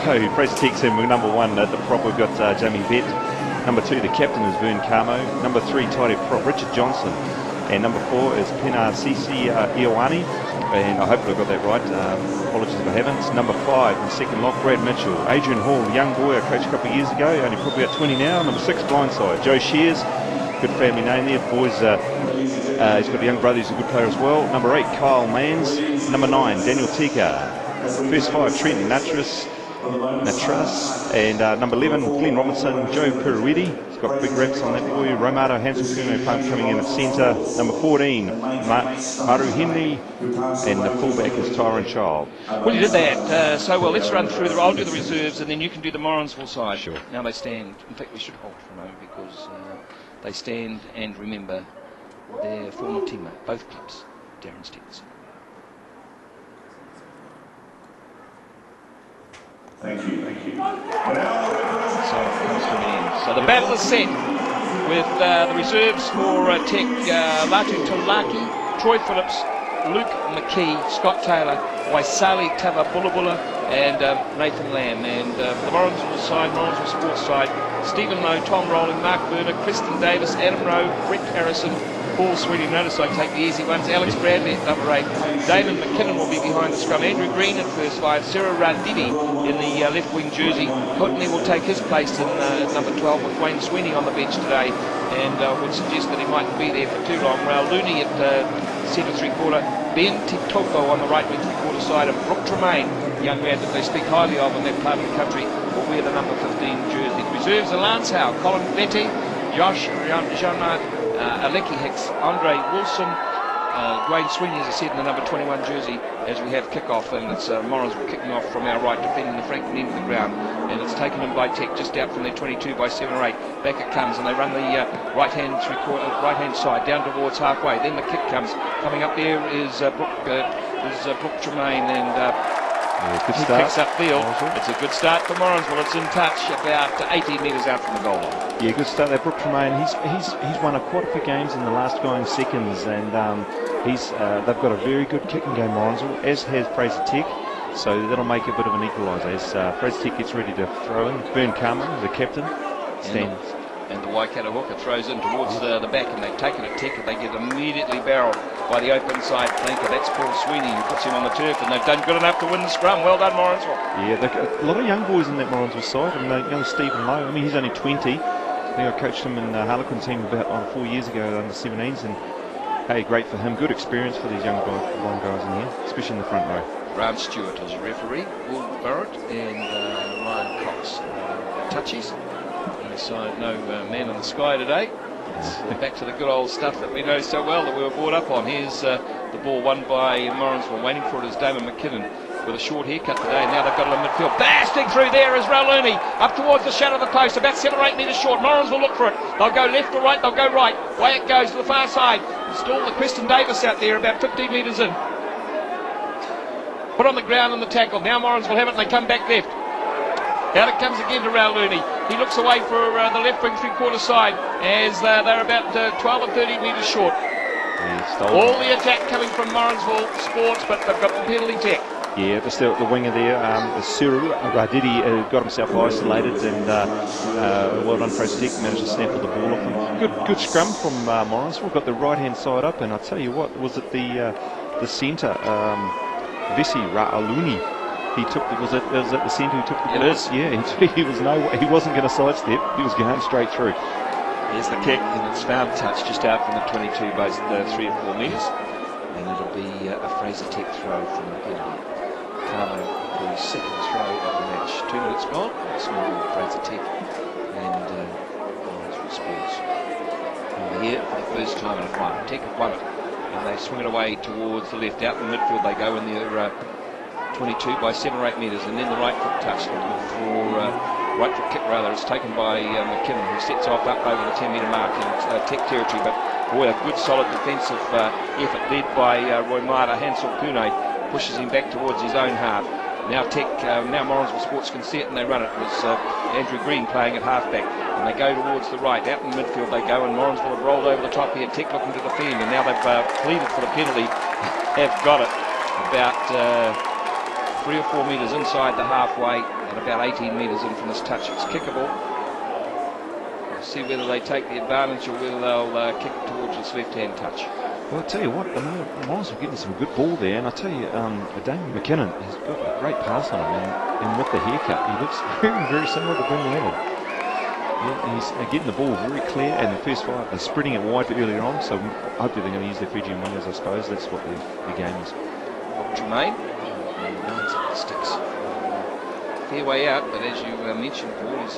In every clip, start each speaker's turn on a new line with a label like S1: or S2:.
S1: So Fraser Tech's in with number 1 at the prop. We've got Jamie Vett. Number 2, the captain is Vern Camo. Number 3, tidy prop Richard Johnson. And number 4 is Pena Sisi Iowani. And I hope I got that right. Apologies if I haven't. Number 5 in second lock, Brad Mitchell. Adrian Hall, young boy I coached a couple of years ago, only probably about 20 now. Number 6, blindside. Joe Shears, good family name there. Boys, he's got a young brother who's a good player as well. Number 8, Kyle Mans. Number 9, Daniel Tika. First 5, Trent Natras. And number 11, Glenn Robinson, Joe Peruidi. He's got big reps on that boy. Romato Hansen coming in at centre. Number 14, Maru Henry. And the fullback is Tyron Child.
S2: Well, you did that so well. Let's run through I'll do the reserves and then you can do the Morrinsville side.
S1: Sure.
S2: Now they stand. In fact, we should hold for a moment because they stand and remember their former teammate, both clubs, Darren Stevenson.
S3: Thank you, thank you.
S2: So the battle is set with the reserves for Tech, Latu Tulaki, Troy Phillips, Luke McKee, Scott Taylor, Waisali Tavabulabula and Nathan Lamb. And the Morrinsville side, Morrinsville Sports side, Stephen Lowe, Tom Rowling, Mark Burner, Kristen Davis, Adam Rowe, Rick Harrison, Paul Sweeney. Notice I take the easy ones. Alex Bradley at number 8. Damon McKinnon will be behind the scrum. Andrew Green at first 5. Sarah Randini in the left wing jersey. Courtney will take his place in number 12 with Wayne Sweeney on the bench today. And would suggest that he mightn't be there for too long. Raul Looney at centre 3/4. Ben Titoko on the right wing 3/4 side. And Brooke Tremaine, young man that they speak highly of in that part of the country, will wear the number 15 jersey. The reserves are Lance Howe, Colin Vetty, Josh Jean-Marc, Aleki Hicks, Andre Wilson, Dwayne Sweeney, as I said, in the number 21 jersey as we have kick-off, and it's Morrinsville kicking off from our right, defending the Franklin end of the ground, and it's taken in by Tech just out from their 22 by 7 or 8. Back it comes, and they run the right-hand side down towards halfway. Then the kick comes. Coming up there is Brooke Tremaine, and
S1: good
S2: he
S1: start.
S2: picks up field. It's a good start for Morrinsville. It's in touch about 18 metres out from the goal line.
S1: Yeah, good start there, Brooke Tremaine. He's won quite a few games in the last going seconds, and they've got a very good kicking game, Morrinsville, as has Fraser Tech. So that'll make a bit of an equaliser as Fraser Tech gets ready to throw in. Vern Carmen, the captain, stands.
S2: And the Waikato hooker throws in towards the back, and they've taken it Tech, and they get immediately barreled by the open side flanker. That's Paul Sweeney who puts him on the turf, and they've done good enough to win the scrum. Well done, Morrinsville.
S1: Yeah, they've got a lot of young boys in that Morrinsville side, and young Stephen Lowe. I mean, he's only 20. I think I coached him in the Harlequin team about 4 years ago under 17s, and hey, great for him. Good experience for these young guys in here, especially in the front row.
S2: Grant Stewart is referee, Will Barrett and Ryan Cox touchies. So no man in the sky today. It's back to the good old stuff that we know so well that we were brought up on. Here's the ball won by Morrinsville. Waiting for it is Damon McKinnon with a short haircut today. Now they've got it in midfield. Blasting through there is Rauluni up towards the shadow of the post, about 7 or 8 metres short. Morrinsville look for it. They'll go left or right, they'll go right. Way it goes to the far side. Install the Kristen Davis out there about 15 metres in. Put on the ground and the tackle. Now Morrinsville have it and they come back left. Out it comes again to Rauluni. He looks away for the left wing 3/4 side as they're about 12 or 13 metres short. All the attack coming from Morrinsville Sports, but they've got the penalty Tech.
S1: Yeah, just the winger there, Cyril Radidi got himself isolated, and well done Fraser Tech, managed to snap the ball off him. Good scrum from Morrinsville, got the right hand side up, and I tell you what, was it the centre, Visi Ra'aluni? He took was it the centre who took the ball?
S2: It is.
S1: Yeah, he wasn't going to sidestep. He was going straight through.
S2: Here's the kick, and it's found touch just out from the 22 by 3 or 4 metres, and it'll be a Fraser Tech throw from the penalty. Carlo for his second throw of the match. 2 minutes gone. It's moving Fraser Tech and Morrinsville Sports. Over here for the first time in a while. Tech have won it, and they swing it away towards the left. Out in the midfield they go in their 22 by 7 or 8 metres, and then the right foot touch for right foot kick rather. It's taken by McKinnon, who sets off up over the 10 metre mark in Tech territory, but boy, a good solid defensive effort led by Roy Mara. Hansel Pune pushes him back towards his own half. Now now Morrinsville Sports can see it and they run it. It was Andrew Green playing at halfback, and they go towards the right. Out in the midfield they go, and Morrinsville have rolled over the top here. Tech looking to defend, and now they've pleaded for the penalty. Have got it about 3 or 4 metres inside the halfway, at about 18 metres in from this touch. It's kickable. We'll see whether they take the advantage or whether they'll kick it towards this left-hand touch.
S1: Well, I'll tell you what, Morrinsville getting some good ball there, and I tell you, Damien McKinnon has got a great pass on him, and with the haircut, he looks very, very similar to Ben Leonard. Yeah, he's getting the ball very clear, and the first 5, they're spreading it wide earlier on, so hopefully they're going to use their Fijian wingers, I suppose. That's what the game is.
S2: Tremaine. Sticks. Fair way out, but as you mentioned, Paul, he's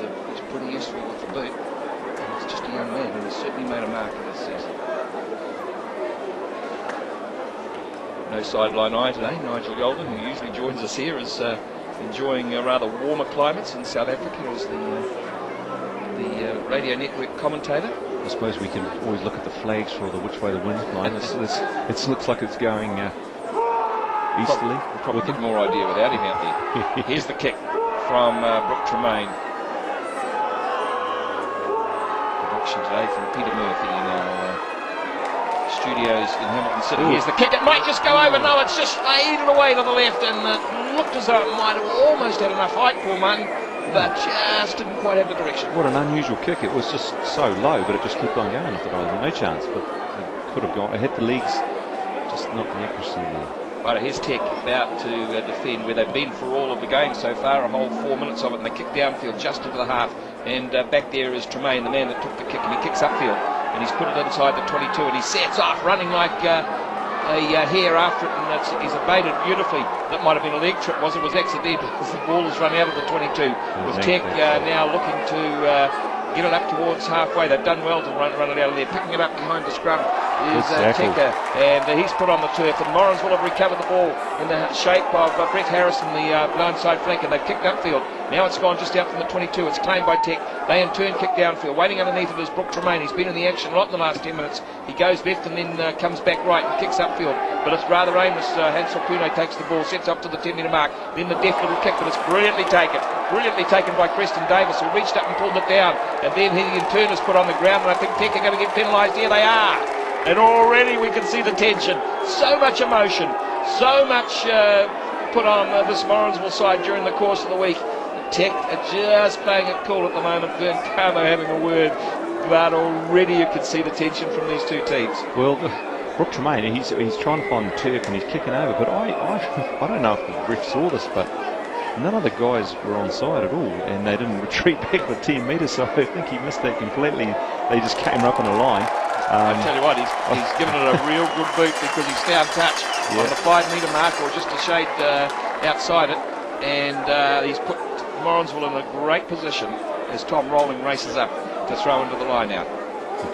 S2: pretty useful with the boot. And he's just a young man, and he's certainly made a mark in this season. No sideline eye today. Nigel Golden, who usually joins us here, is enjoying rather warmer climates in South Africa as the radio network commentator.
S1: I suppose we can always look at the flags for which way the wind's blowing. It looks like it's going easterly.
S2: We'll probably get more idea without him out there. Here's the kick from Brooke Tremaine. Production today from Peter Murphy in our studios in Hamilton City. Here's the kick. It might just go over. No, it's just faded away to the left, and it looked as though it might have almost had enough height, Paul Martin, but just didn't quite have the direction.
S1: What an unusual kick. It was just so low, but it just kept on going. I thought, no chance, but it could have gone. It hit the legs, just not the accuracy there.
S2: Right, here's Tech about to defend where they've been for all of the game so far, a whole 4 minutes of it, and they kick downfield just into the half. And back there is Tremaine, the man that took the kick, and he kicks upfield, and he's put it inside the 22, and he sets off running like a hare after it, and he's evaded beautifully. That might have been a leg trip, was it? Was accidental because the ball has run out of the 22. With Tech now looking to get it up towards halfway. They've done well to run it out of there. Picking it up behind the scrum is Tecker, and he's put on the turf, and Morrinsville have recovered the ball in the shape of Brett Harrison, the blindside flank, and they've kicked upfield. Now it's gone just out from the 22. It's claimed by Tech. They in turn kick downfield. Waiting underneath it is Brooke Tremaine. He's been in the action a lot in the last 10 minutes. He goes left and then comes back right and kicks upfield, but it's rather aimless. Hansel Pune takes the ball, sets up to the 10-metre mark, then the deft little kick, but it's brilliantly taken by Preston Davis, who reached up and pulled it down, and then he in turn is put on the ground, and I think Tech are going to get penalised. Here they are, and already we can see the tension. So much emotion, so much put on this Morrinsville side during the course of the week. Tech are just playing it cool at the moment. Vern Carmo having a word, but already you can see the tension from these two teams.
S1: Well, Brooke Tremaine, he's trying to find the turf and he's kicking over, but I don't know if the ref saw this, but none of the guys were on side at all, and they didn't retreat back the 10 metres, so I think he missed that completely. They just came up on a line.
S2: I tell you what, he's given it a real good boot, because he's found touch on the 5-metre mark, or just a shade outside it, and he's put Morrinsville in a great position as Tom Rowling races up to throw into the line now.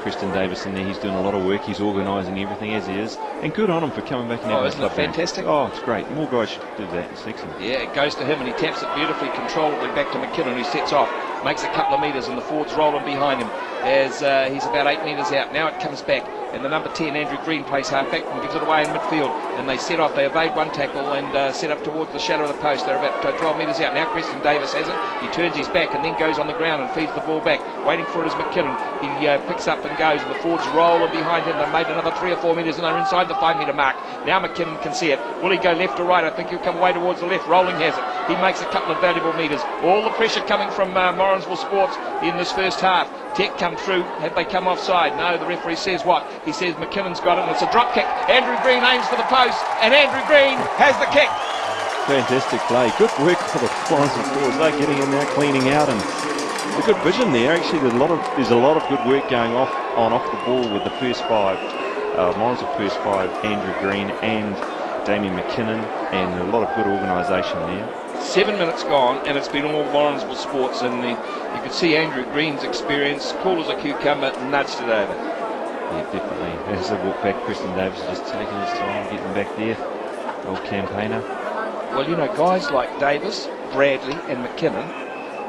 S1: Kristen Davis in there, he's doing a lot of work, he's organising everything as he is, and good on him for coming back and having
S2: isn't it fantastic?
S1: Oh, it's great. More guys should do that. It's excellent.
S2: Yeah, it goes to him, and he taps it beautifully, controllably back to McKinnon, who sets off, makes a couple of metres, and the forwards rolling behind him as he's about 8 metres out. Now it comes back, and the number 10, Andrew Green, plays half-back and gives it away in midfield, and they set off. They evade one tackle and set up towards the shadow of the post. They're about 12 metres out. Now Preston Davis has it. He turns his back and then goes on the ground and feeds the ball back. Waiting for it is McKinnon. He picks up and goes, and the forwards roll behind him. They've made another 3 or 4 metres, and they're inside the 5-metre mark. Now McKinnon can see it. Will he go left or right? I think he'll come away towards the left. Rowling has it. He makes a couple of valuable metres. All the pressure coming from Morrinsville Sports in this first half. Tech come through. Have they come offside? No, the referee says what? He says McKinnon's got it, and it's a drop kick. Andrew Green aims for the post, and Andrew Green has the kick.
S1: Fantastic play. Good work for the Morrinsville forwards. They're getting in there, cleaning out, and a good vision there. Actually, there's a lot of good work going off the ball with the first 5. Morrinsville first 5, Andrew Green and Damien McKinnon, and a lot of good organisation there.
S2: 7 minutes gone, and it's been all Morrinsville Sports, and you could see Andrew Green's experience, cool as a cucumber, nudged it over.
S1: Yeah, definitely. As they walk back, Kristen Davis is just taking his time, getting back there. Old campaigner.
S2: Well, you know, guys like Davis, Bradley and McKinnon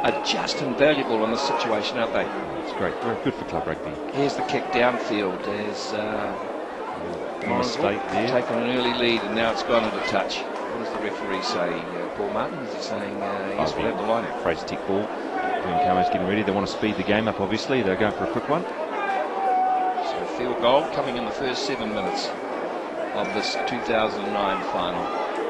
S2: are just invaluable in this situation, aren't they?
S1: It's great. Very good for club rugby.
S2: Here's the kick downfield. There's
S1: mistake there.
S2: Taken an early lead, and now it's gone into touch. What does the referee say, Paul Martin? Is he saying yes, we'll have the line out?
S1: Fraser tick ball. Vern Carmo's getting ready. They want to speed the game up, obviously. They're going for a quick one.
S2: So field goal coming in the first 7 minutes of this 2009 final.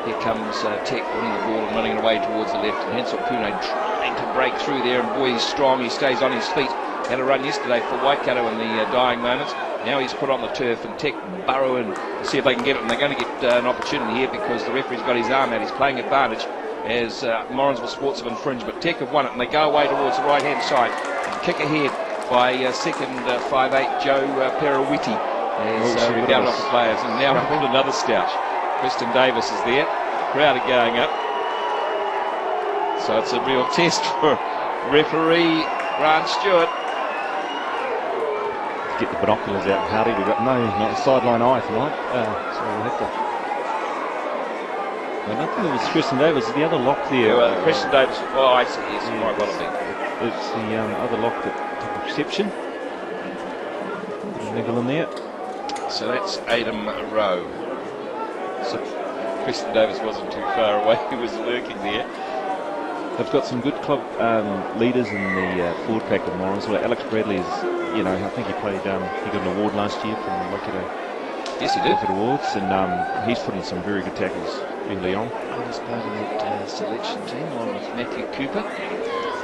S2: Here comes Tech winning the ball and running it away towards the left. And Hansel Pune trying to break through there, and boy, he's strong. He stays on his feet. Had a run yesterday for Waikato in the dying moments. Now he's put on the turf, and Tech burrow in to see if they can get it. And they're going to get an opportunity here because the referee's got his arm out. He's playing advantage as Morrinsville Sports have infringed. But Tech have won it, and they go away towards the right-hand side. Kick ahead by second 5'8" Joe Perawiti. As we down off the players, and now we've pulled another stouch. Preston Davis is there. Crowd are going up. So it's a real test for referee Grant Stewart.
S1: Get the binoculars out, Hardy. We've got not a sideline eye tonight, so we'll have to. I don't think it was Preston Davis. The other lock there.
S2: Preston Davis. Oh, I see. Yes, quite well, I think.
S1: It's the other lock that took reception. Niggle in there.
S2: So that's Adam Rowe. So Preston Davis wasn't too far away. He was lurking there.
S1: They've got some good club leaders in the forward pack of Morrinsville. Alex Bradley is, I think he played. He got an award last year from the Waikato.
S2: Yes, he did.
S1: Awards, and he's put in some very good tackles early on.
S2: He was part of that selection team, along with Matthew Cooper,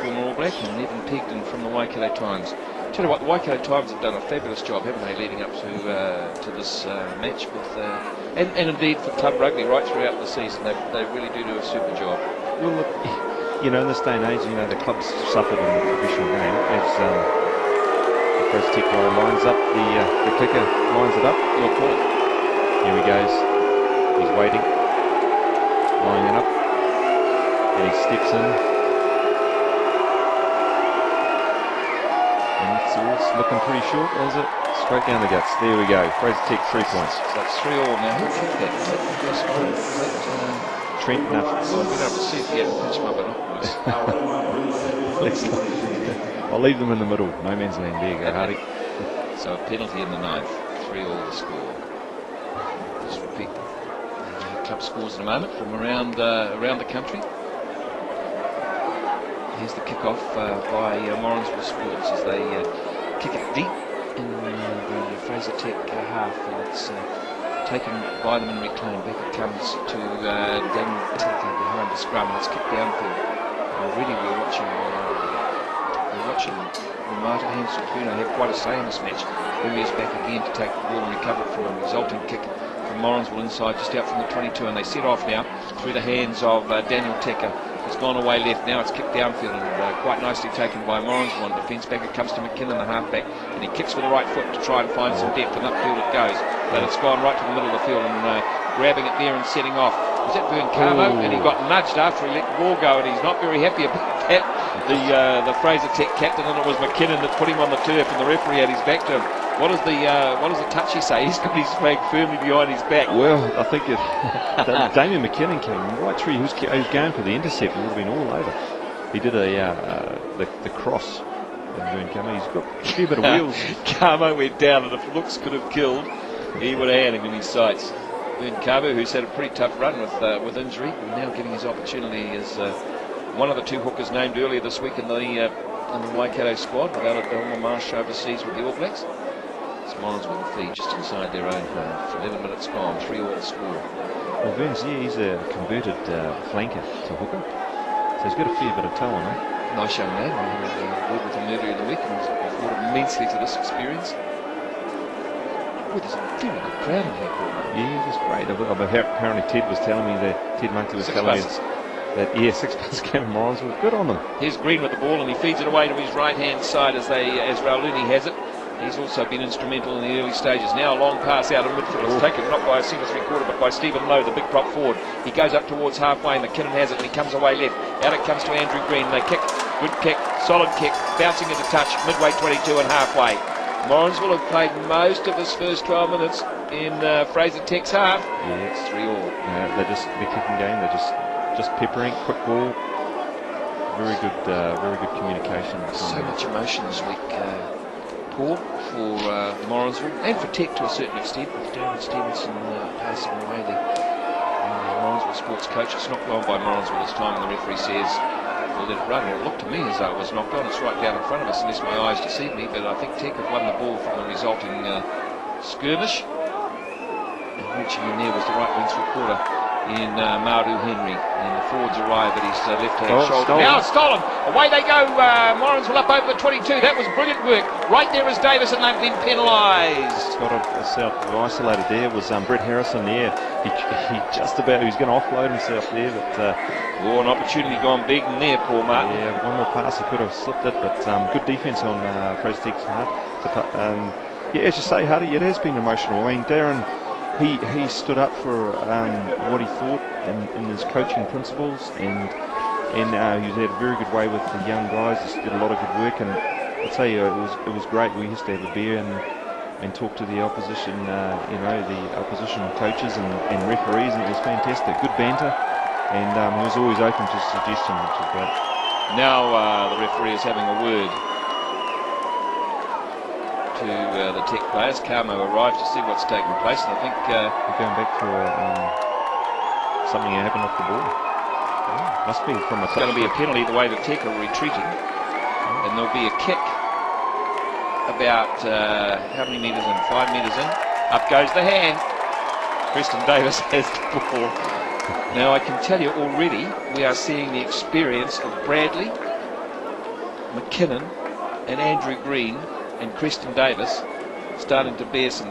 S2: former All Black, and Evan Pigden from the Waikato Times. Tell you what, the Waikato Times have done a fabulous job, haven't they, leading up to this match with, and indeed for club rugby right throughout the season. They really do a super job.
S1: Well, look, in this day and age, the clubs suffered in the professional game as the Fraser Tech guy lines up the kicker, lines it up.
S2: Your call.
S1: Here he goes. He's waiting, lining it up, and he steps in. It's looking pretty short, is it? Straight down the guts. There we go. Fraser Tech 3 points.
S2: So it's 3-all now. Who kicked that? Is that the first one?
S1: Trent Nuff.
S2: Well, we'll be able to see if he had to pinch my binoculars.
S1: I'll leave them in the middle. No man's land. There you go, Hardy.
S2: So a penalty in the ninth. 3-all the score. Just repeat the club scores in a moment from around the country. Here's the kick-off by Morrinsville Sports as they kick it deep in the Fraser Tech half, and it's taken by them and reclaimed. Back it comes to Daniel Teka behind the scrum, and it's kicked downfield. Already we're watching Ramata Hansel Pune have quite a say in this match. Who is back again to take the ball and recover it from a resulting kick from Morrinsville inside, just out from the 22, and they set off now through the hands of Daniel Teka. It's gone away left, now it's kicked downfield, and quite nicely taken by Morrinsville on defence. Back it comes to McKinnon, the halfback, and he kicks with the right foot to try and find some depth, and upfield it goes. But it's gone right to the middle of the field, and grabbing it there and setting off. Was that Vern Carmo? And he got nudged after he let the ball go, and he's not very happy about that. The Fraser Tech captain, and it was McKinnon that put him on the turf, and the referee had his back to him. What does the touchy say? He's got his flag firmly behind his back.
S1: Well, I think if Damien McKinnon came right through, he was going for the intercept, and would have been all over. He did the cross. Vern Carmo, he's got a fair bit of wheels.
S2: Carmo went down, and if looks could have killed, he would have had him in his sights. Vern Carmo, who's had a pretty tough run with injury, now getting his opportunity as one of the two hookers named earlier this week in the Waikato squad, without a Delma Marsh overseas with the All Blacks. It's Morrinsville feed just inside their own half. 11 minutes gone, 3-all score.
S1: Well, Vern's, he's a converted flanker to hooker, so he's got a fair bit of toe on him.
S2: Nice young lad. I worked with him earlier in the week and was looking forward immensely to this experience. Well, there's a very good crowd in here, Paul.
S1: Yeah, it's great. Apparently Ted was telling me that, Ted Monkey was telling me that, 6 buses came from Morrinsville. Good on them.
S2: Here's Green with the ball, and he feeds it away to his right-hand side as Rauluni has it. He's also been instrumental in the early stages. Now a long pass out of midfield. It's taken not by a single three-quarter, but by Stephen Lowe, the big prop forward. He goes up towards halfway. McKinnon has it, and he comes away left. Out it comes to Andrew Green. They kick. Good kick. Solid kick. Bouncing into touch. Midway 22 and halfway. Morrinsville have played most of this first 12 minutes in Fraser Tech's half.
S1: Yeah,
S2: it's 3-all.
S1: They're kicking game. They're just peppering. Quick ball. Very good communication.
S2: So much emotion this week. Paul, for Morrinsville and for Tech to a certain extent, with Darren Stevenson passing away, the Morrinsville sports coach. It's knocked on by Morrinsville this time, and the referee says we'll let it run. It looked to me as though it was knocked on. It's right down in front of us, unless my eyes deceive me, but I think Tech have won the ball from the resulting skirmish. And reaching in there was the right wing three-quarter, in Maru Henry, and the forwards arrive at his left-hand shoulder.
S1: Stolen.
S2: Now it's stolen. Away they go. Morrinsville up over the 22. That was brilliant work. Right there is Davis, and they've been penalised.
S1: Got a self isolated there. Was Brett Harrison there? He just about, he was going to offload himself there, but
S2: an opportunity gone big in there, Paul Martin.
S1: yeah, one more pass he could have slipped it, but good defence on Fraser Teague's part. Yeah, as you say, Hardy, it has been emotional. I mean, Darren, he stood up for what he thought in his coaching principles, and he had a very good way with the young guys. He did a lot of good work, and I'll tell you, it was great. We used to have a beer and talk to the opposition, the opposition coaches and referees, and it was fantastic. Good banter, and he was always open to suggestions, which is great.
S2: Now the referee is having a word to the Tech players. Carmo arrived to see what's taking place, and I think
S1: We're going back for something that happened off the ball. Must be from a
S2: it's going to be a penalty the way the Tech are retreating, and there'll be a kick about how many metres in? 5 metres in. Up goes the hand. Preston Davis has the ball. Now I can tell you already we are seeing the experience of Bradley, McKinnon and Andrew Green and Preston Davis starting to bear some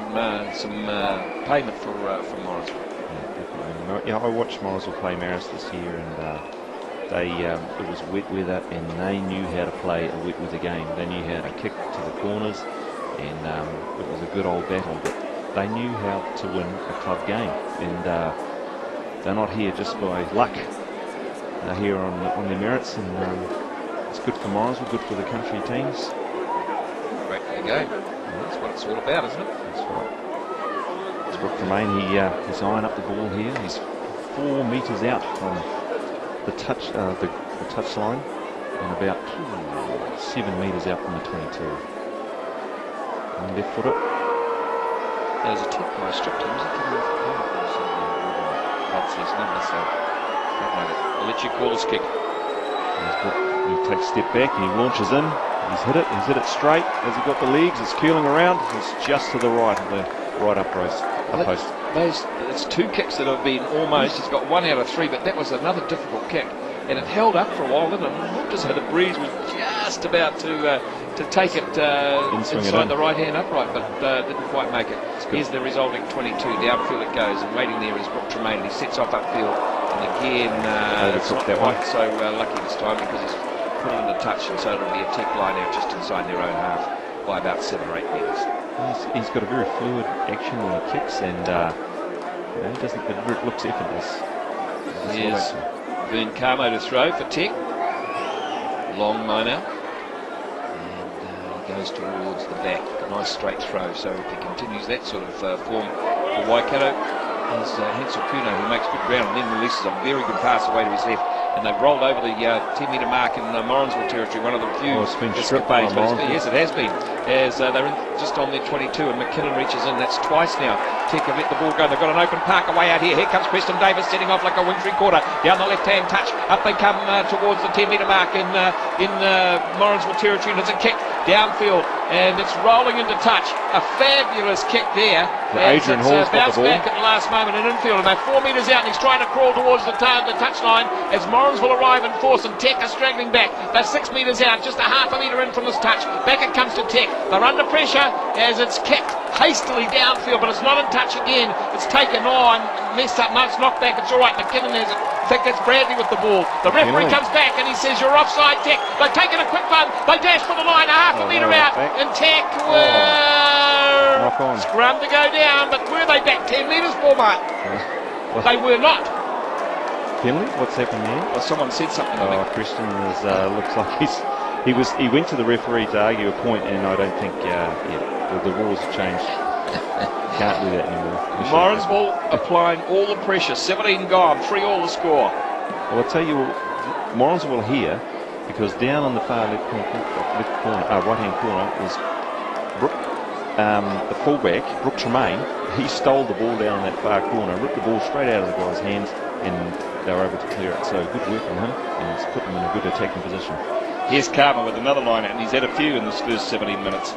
S2: payment for Morrinsville.
S1: Yeah, definitely. I watched Morrinsville play Marist this year, and it was wet weather, and they knew how to play a wet weather game. They knew how to kick to the corners, and it was a good old battle. But they knew how to win a club game, and they're not here just by luck. They're here on their merits, and it's good for Morrinsville, good for the country teams.
S2: Great for the game. That's what it's all about, isn't it?
S1: That's right. It's Brooke Tremaine. He's eyeing up the ball here. He's 4 metres out from the touch line, and about 7 metres out from the 22. And left footer.
S2: There's a tip by stripped him. Is it coming off the park? That's his number, so I'll let you call this kick.
S1: He takes a step back and he launches in. He's hit it straight. Has he got the legs? It's curling around. It's just to the right of the right up post.
S2: It's 2 kicks that have been almost. He's got 1 out of 3, but that was another difficult kick, and it held up for a while, didn't it? It looked as though the breeze was just about to take it inside the right hand upright, but didn't quite make it. Here's the resulting 22. Downfield it goes, and waiting there is Brooke Tremaine. He sets off upfield, and again it's not quite so lucky this time because he's put it into touch, and so it'll be a Tech line out just inside their own half by about 7 or 8 metres.
S1: He's got a very fluid action when he kicks, and it looks effortless.
S2: Here's Vern Carmo to throw for Tech. Long line out. And he goes towards the back. A nice straight throw. So if he continues that sort of form for Waikato, there's Hansel Kuno, who makes good ground and then releases a very good pass away to his left. And they've rolled over the 10-metre mark in Morrinsville territory, one of the few escapades. Yes, it has been. As they're just on their 22, and McKinnon reaches in. That's twice now. Tech have let the ball go. They've got an open park away out here. Here comes Preston Davis setting off like a wing three-quarter. Down the left-hand touch. Up they come towards the 10-metre mark in Morrinsville territory, and it's a kick downfield, and it's rolling into touch. A fabulous kick there.
S1: Adrian Hall's got the ball.
S2: Back at the last moment in infield, and they're 4 metres out, and he's trying to crawl towards the touch line as Morrinsville arrive in force, and Tech are straggling back. They're 6 metres out, just a half a metre in from this touch. Back it comes to Tech. They're under pressure as it's kicked hastily downfield, but it's not in touch again. It's taken on, messed up, much knocked back. It's all right. McKinnon has it. I think that's Bradley with the ball. The referee comes back and he says, "You're offside, Tech." They've taken a quick run. They dash for the line, a half a metre out, and Tech were scrum to go down, but were they back 10 metres, Paul Martin? They were not.
S1: Penalty? What's happened there?
S2: Well, someone said something.
S1: Christian looks like he went to the referee to argue a point, and I don't think the rules have changed. Can't do that anymore.
S2: Morrinsville applying all the pressure. 17 gone, 3-all the score.
S1: Well, I'll tell you, Morrinsville here, because down on the far right hand corner was Brooke, the fullback, Brooke Tremaine. He stole the ball down in that far corner, ripped the ball straight out of the guy's hands, and they were able to clear it. So good work from him, and it's put them in a good attacking position.
S2: Here's Carver with another line out, and he's had a few in this first 17 minutes.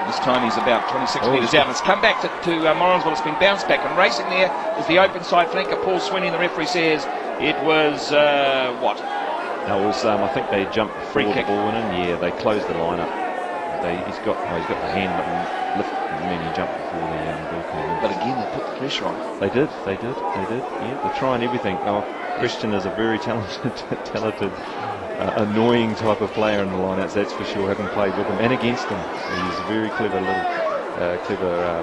S2: This time he's about 26 metres out, and it's come back to Morrinsville. It's been bounced back, and racing there is the open side flanker, Paul Swinney, and the referee says it was, what?
S1: No, it was, I think they jumped
S2: Free
S1: before
S2: kick.
S1: the ball went in. Yeah, they closed the line up. He's got the hand and lift, and then he jumped before the ball came in.
S2: But again, they put the pressure on.
S1: They did. Yeah, they're trying everything. Oh, Christian is a very talented, annoying type of player in the lineouts, that's for sure, having played with him and against him. He's a very clever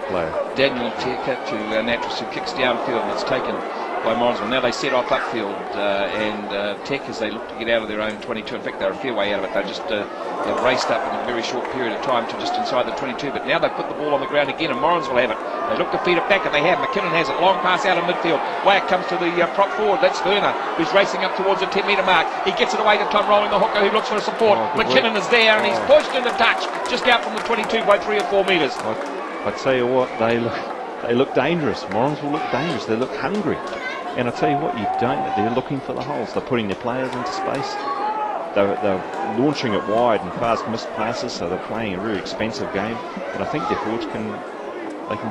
S1: player.
S2: Daniel Teka to Natras, who kicks downfield, and it's taken by Morrinsville. Now they set off upfield, and Tech, as they look to get out of their own 22. In fact, they're a fair way out of it. They just they've raced up in a very short period of time to just inside the 22. But now they put the ball on the ground again, and Morrinsville have it. They look to feed it back, and they have. McKinnon has it. Long pass out of midfield. Wyatt comes to the prop forward. That's Werner, who's racing up towards the 10-metre mark. He gets it away to Tom Rolling, the hooker, who looks for support. McKinnon is there, and he's pushed into touch just out from the 22 by 3 or 4 metres.
S1: I tell you what, they look dangerous. Morrinsville look dangerous. They look hungry. And I tell you what, they're looking for the holes. They're putting their players into space. They're launching it wide and fast missed passes, so they're playing a really expensive game. But I think their forwards can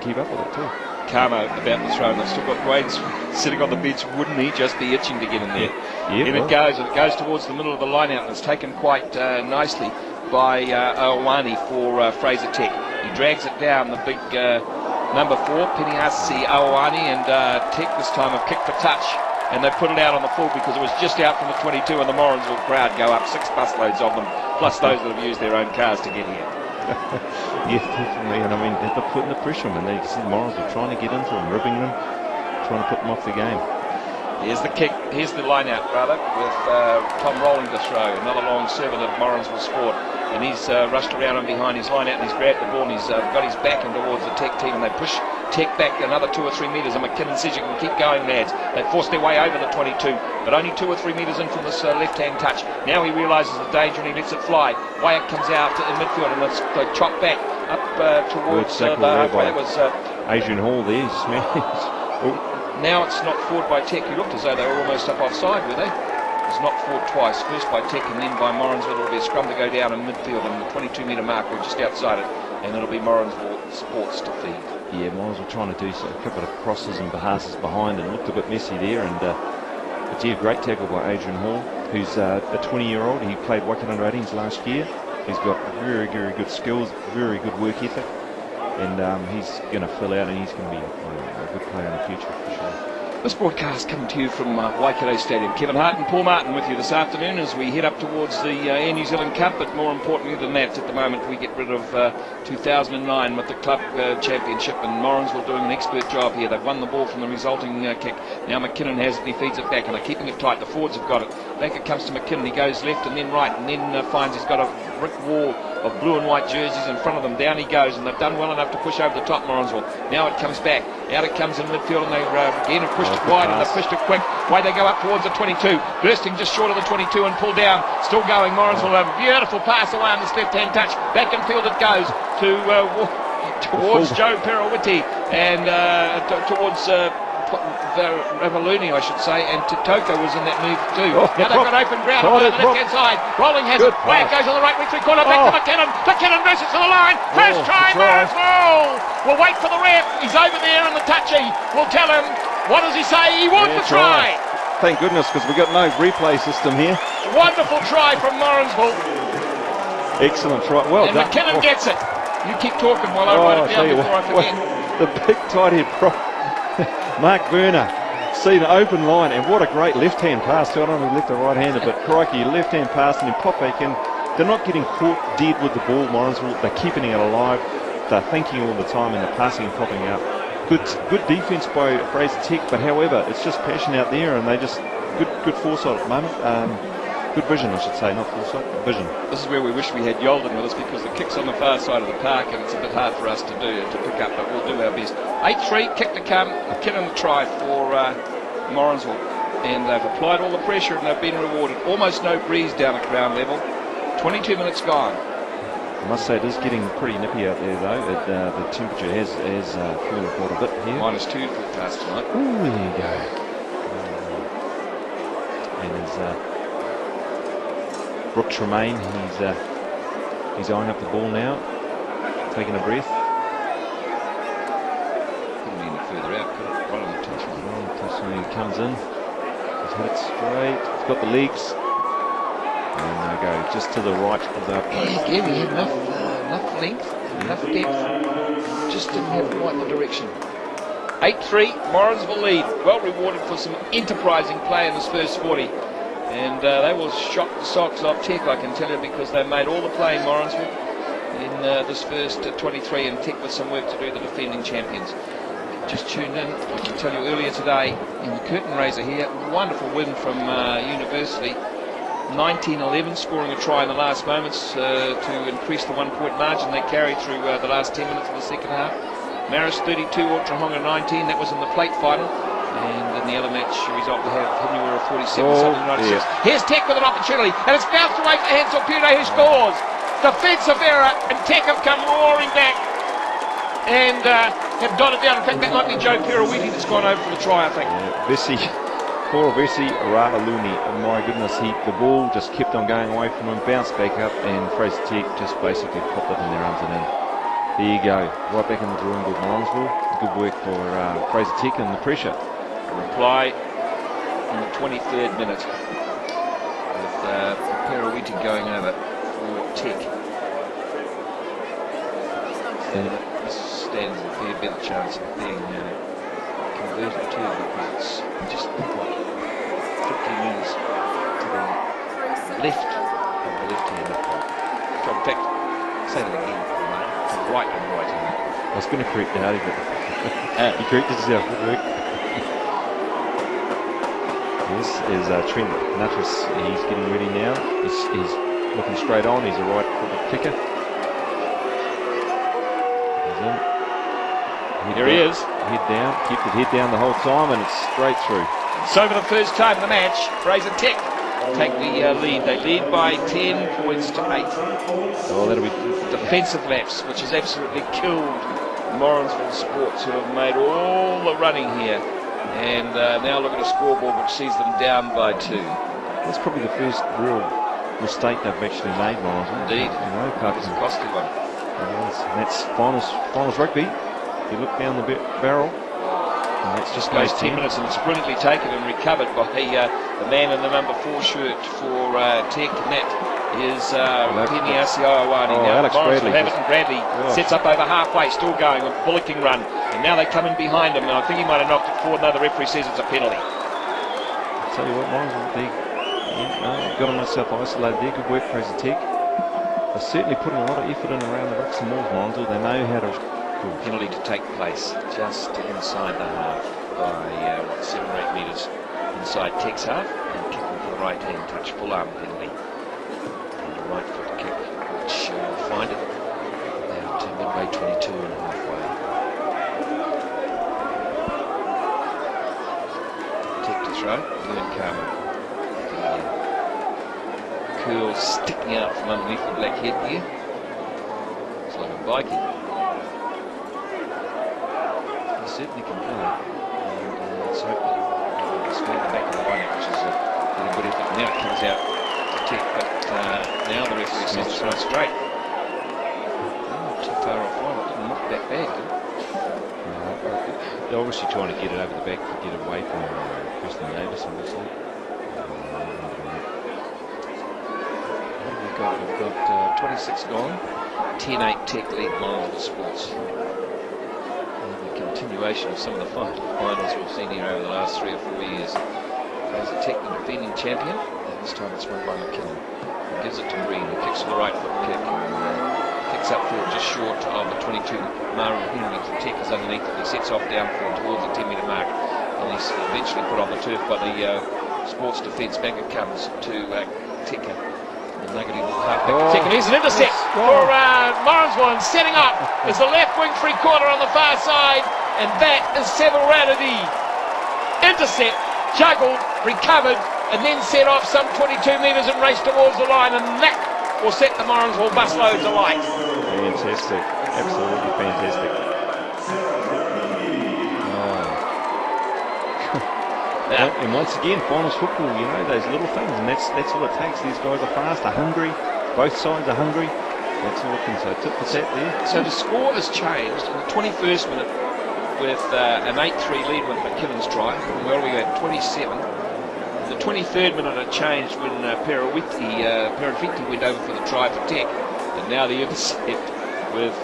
S1: keep up with it too.
S2: Carmo about to throw, and they've still got Graves sitting on the bench. Wouldn't he just be itching to get in there?
S1: Yeah,
S2: In it goes, and it goes towards the middle of the line out, and it's taken quite nicely by Owani for Fraser Tech. He drags it down, the big number 4, Piniasi Owani, and Tech this time have kicked the touch, and they put it out on the full because it was just out from the 22, and the Morrinsville crowd go up, 6 busloads of them, plus those that have used their own cars to get here.
S1: Yeah, definitely. And I mean, they're putting the pressure on them. They see Morrinsville trying to get into them, ripping them, trying to put them off the game.
S2: Here's the kick, here's the line out rather, with Tom Rolling to throw, another long servant of Morrinsville sport, and he's rushed around and behind his line out, and he's grabbed the ball, and he's got his back in towards the Tech team, and they push Tech back another 2 or 3 metres, and McKinnon says you can keep going, lads. They forced their way over the 22, but only 2 or 3 metres in from this left-hand touch. Now he realises the danger, and he lets it fly. Wyatt comes out in midfield, and they chop back up towards the halfway. It was
S1: Adrian Hall there, smashed.
S2: Now it's knocked forward by Tech. He looked as though they were almost up offside, were they? It's knocked forward twice, first by Tech and then by Morrinsville. It'll be a scrum to go down in midfield, and the 22-metre mark, we're just outside it, and it'll be Morrinsville Sports to feed.
S1: Yeah, Morrinsville trying to do a couple of crosses and passes behind, and looked a bit messy there. And it's a great tackle by Adrian Hall, who's a 20-year-old. He played Waikato under 18s last year. He's got very, very good skills, very good work ethic, and he's going to fill out, and he's going to be a good player in the future for sure.
S2: This broadcast coming to you from Waikato Stadium. Kevin Hart and Paul Martin with you this afternoon as we head up towards the Air New Zealand Cup, but more importantly than that, at the moment we get rid of 2009 with the club championship, and Morrinsville doing an expert job here. They've won the ball from the resulting kick. Now McKinnon has it, he feeds it back, and they're keeping it tight. The forwards have got it. Back it comes to McKinnon. He goes left and then right, and then finds he's got a brick wall of blue and white jerseys in front of them. Down he goes, and they've done well enough to push over the top, Morrinsville. Now it comes back. Out it comes in midfield, and they again have pushed it wide, and they've pushed it quick. Away they go up towards the 22. Bursting just short of the 22 and pulled down. Still going, Morrinsville. A beautiful pass away on this left-hand touch. Back in field it goes to towards Joe Perawiti, and towards Ravaluni, I should say, and Totoko was in that move too. Now they've got open ground on the left-hand side. Rolling has it. Wyatt goes on the right wing three-quarter, back to McKinnon. McKinnon versus to the line. First try, Morrinsville. We'll wait for the ref. He's over there in the touchy. We'll tell him. What does he say? He wants the try.
S1: Thank goodness, because we've got no replay system here.
S2: Wonderful try from Morrinsville.
S1: Excellent try. Well
S2: and
S1: done.
S2: McKinnon gets it. You keep talking while I write it down before I forget.
S1: The big tight head prop. Mark Werner, seen an open line, and what a great left-hand pass. So I don't know left or right-handed, but crikey, left-hand pass and then pop back in. They're not getting caught dead with the ball, Morrinsville. They're keeping it alive. They're thinking all the time, and they're passing and popping out. Good defence by Fraser Tech, but however, it's just passion out there, and they just good foresight at the moment. Good vision, I should say, not foresight, but vision.
S2: This is where we wish we had Yolden with us, because the kick's on the far side of the park, and it's a bit hard for us to pick up, but we'll do our best. 8-3, kick to come, McKinnon try for Morrinsville, and they've applied all the pressure and they've been rewarded. Almost no breeze down at ground level. 22 minutes gone.
S1: I must say it is getting pretty nippy out there though. The temperature has fallen quite a bit here.
S2: -2 forecast tonight.
S1: Ooh, there you go. And there's Brooke Tremaine, he's eyeing up the ball now. taking a breath.
S2: Couldn't be any further out, could it? Right on the touchline.
S1: Right on the touchline, he comes in. He's hit it straight. He's got the legs. And they go just to the right of the plate.
S2: Yeah, Gary had enough length, enough depth. Just didn't have quite the direction. 8-3, Morrinsville lead. Well rewarded for some enterprising play in this first 40. And they will shock the socks off Tech, I can tell you, because they made all the play in Morrinsville in this first 23, and Tech with some work to do, the defending champions. Just tuned in, I can tell you earlier today in the curtain raiser here, wonderful win from University. 19-11, scoring a try in the last moments to increase the 1-point margin they carried through the last 10 minutes of the second half. Maris 32, Ultrahonga 19, that was in the plate final. And in the other match result we have Hinua 47, Southern 96. Yeah. Here's Tech with an opportunity, and it's bounced away for Hansel Pune, who scores. Defensive error, and Tech have come roaring back and have dotted down. In fact, that might be Joe Perawiti that's gone over for the try, I think.
S1: Yeah, poor Vessi Ra'aluni, oh my goodness, the ball just kept on going away from him, bounced back up, and Fraser Tech just basically popped it in their arms and in. There you go, right back in the drawing board, Morrinsville. Good work for Fraser Tech and the pressure.
S2: Reply in the 23rd minute with Perawiti going over for Tech. And this stands a fair bit of chance of being converted too, because it's just like 50 metres to the left of the left hand. So in fact, say that again, to the right of the right hand.
S1: I was going to correct Dowdy, but he corrected himself. Good work. This is Trent Nuttras. He's getting ready now. He's looking straight on. He's a right-footed kicker. He's in.
S2: Here he is.
S1: Head down, kept his head down the whole time, and it's straight through.
S2: So for the first time in the match, Fraser Tech take the lead. They lead by 10 points to 8.
S1: Oh, that'll be
S2: defensive lapse, which has absolutely killed Morrinsville Sports, who have made all the running here. And now look at a scoreboard which sees them down by 2.
S1: That's probably the first real mistake they've actually made, Morrinsville.
S2: Indeed.
S1: You know, apart
S2: It's a
S1: from
S2: costly one.
S1: and that's finals rugby. You look down the barrel, and that's just
S2: Goes 10 minutes, and it's brilliantly taken and recovered by the man in the number 4 shirt for Tech, and that is Penny Asiaiawani. Now
S1: Alex Bradley.
S2: Bradley sets up over halfway, still going, a bullocking run, and now they come in behind him, and I think he might have knocked it forward. Now the referee says it's a penalty.
S1: I'll tell you what, Morrinsville, got himself isolated there. Good work, Fraser Tech. They're certainly putting a lot of effort in around the rucks and malls, Morrinsville. They know how to.
S2: Penalty to take place just inside the half by 7 or 8 metres inside Tech's half, and kicking for the right hand touch, full arm penalty, and a right foot kick, which will find it out to midway 22 and halfway. Tech to throw, Ewan Carver. The curl sticking out from underneath the black headgear. It's like a bikie. Certainly can play, and let's hope that it's going back in the line, which is a really good effort. Now it comes out to Tech, but now the referee says it's not straight. Oh, too far off line, it didn't look that bad, did it?
S1: They're obviously trying to get it over the back to get away from Kristen Davis, obviously.
S2: What have we got? We've got 26 gone, 10-8 Tech lead Morrinsville Sports. Continuation of some of the finals we've seen here over the last 3 or 4 years. Fraser Tech, the defending champion, and this time it's won by McKinnon. He gives it to Green, who kicks with the right foot kick, and kicks up forward just short of the 22. Maru Henry from Tech is underneath it. He sets off down forward towards the 10-metre mark, and he's eventually put on the turf by the sports defence. Back it comes to Teka. And Nuggety will half back to Teka. Here's an intercept for Morrinsville, and setting up is the left wing 3/4 on the far side, and that is Severality. Intercept, juggled, recovered, and then set off some 22 metres and raced towards the line, and that will set the Morrinsville busloads alight.
S1: Fantastic, absolutely fantastic. And once again, finals football, you know, those little things, and that's all it takes. These guys are fast, they're hungry, both sides are hungry, That's all looking so tip for tat there.
S2: So the score has changed in the 21st minute with an 8-3 lead with McKinnon's try. Where are we at? 27. The 23rd minute it changed when Peraviti went over for the try for Tech. And now the intercept with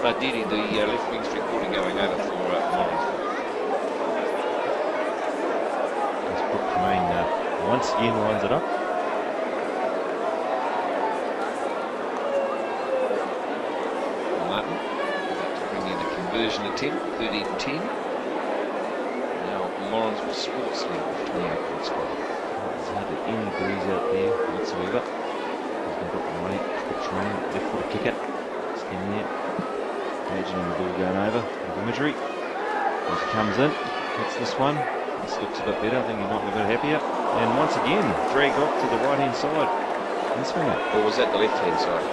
S2: Radidi, the left wing three-quarter, going over for Morrinsville.
S1: Brooke Tremaine once again lines it up.
S2: Martin to bring in a conversion attempt, 13-10. Now Morrinsville Sports lead with 28 points.
S1: There's hardly any breeze out there whatsoever. Brooke Tremaine, left footer kicker, standing there, imagining the ball going over with imagery. As it comes in, hits this one. This looks a bit better. I think he might be a bit happier. And once again, dragged off to the right-hand side. This one.
S2: Or was that the left-hand side?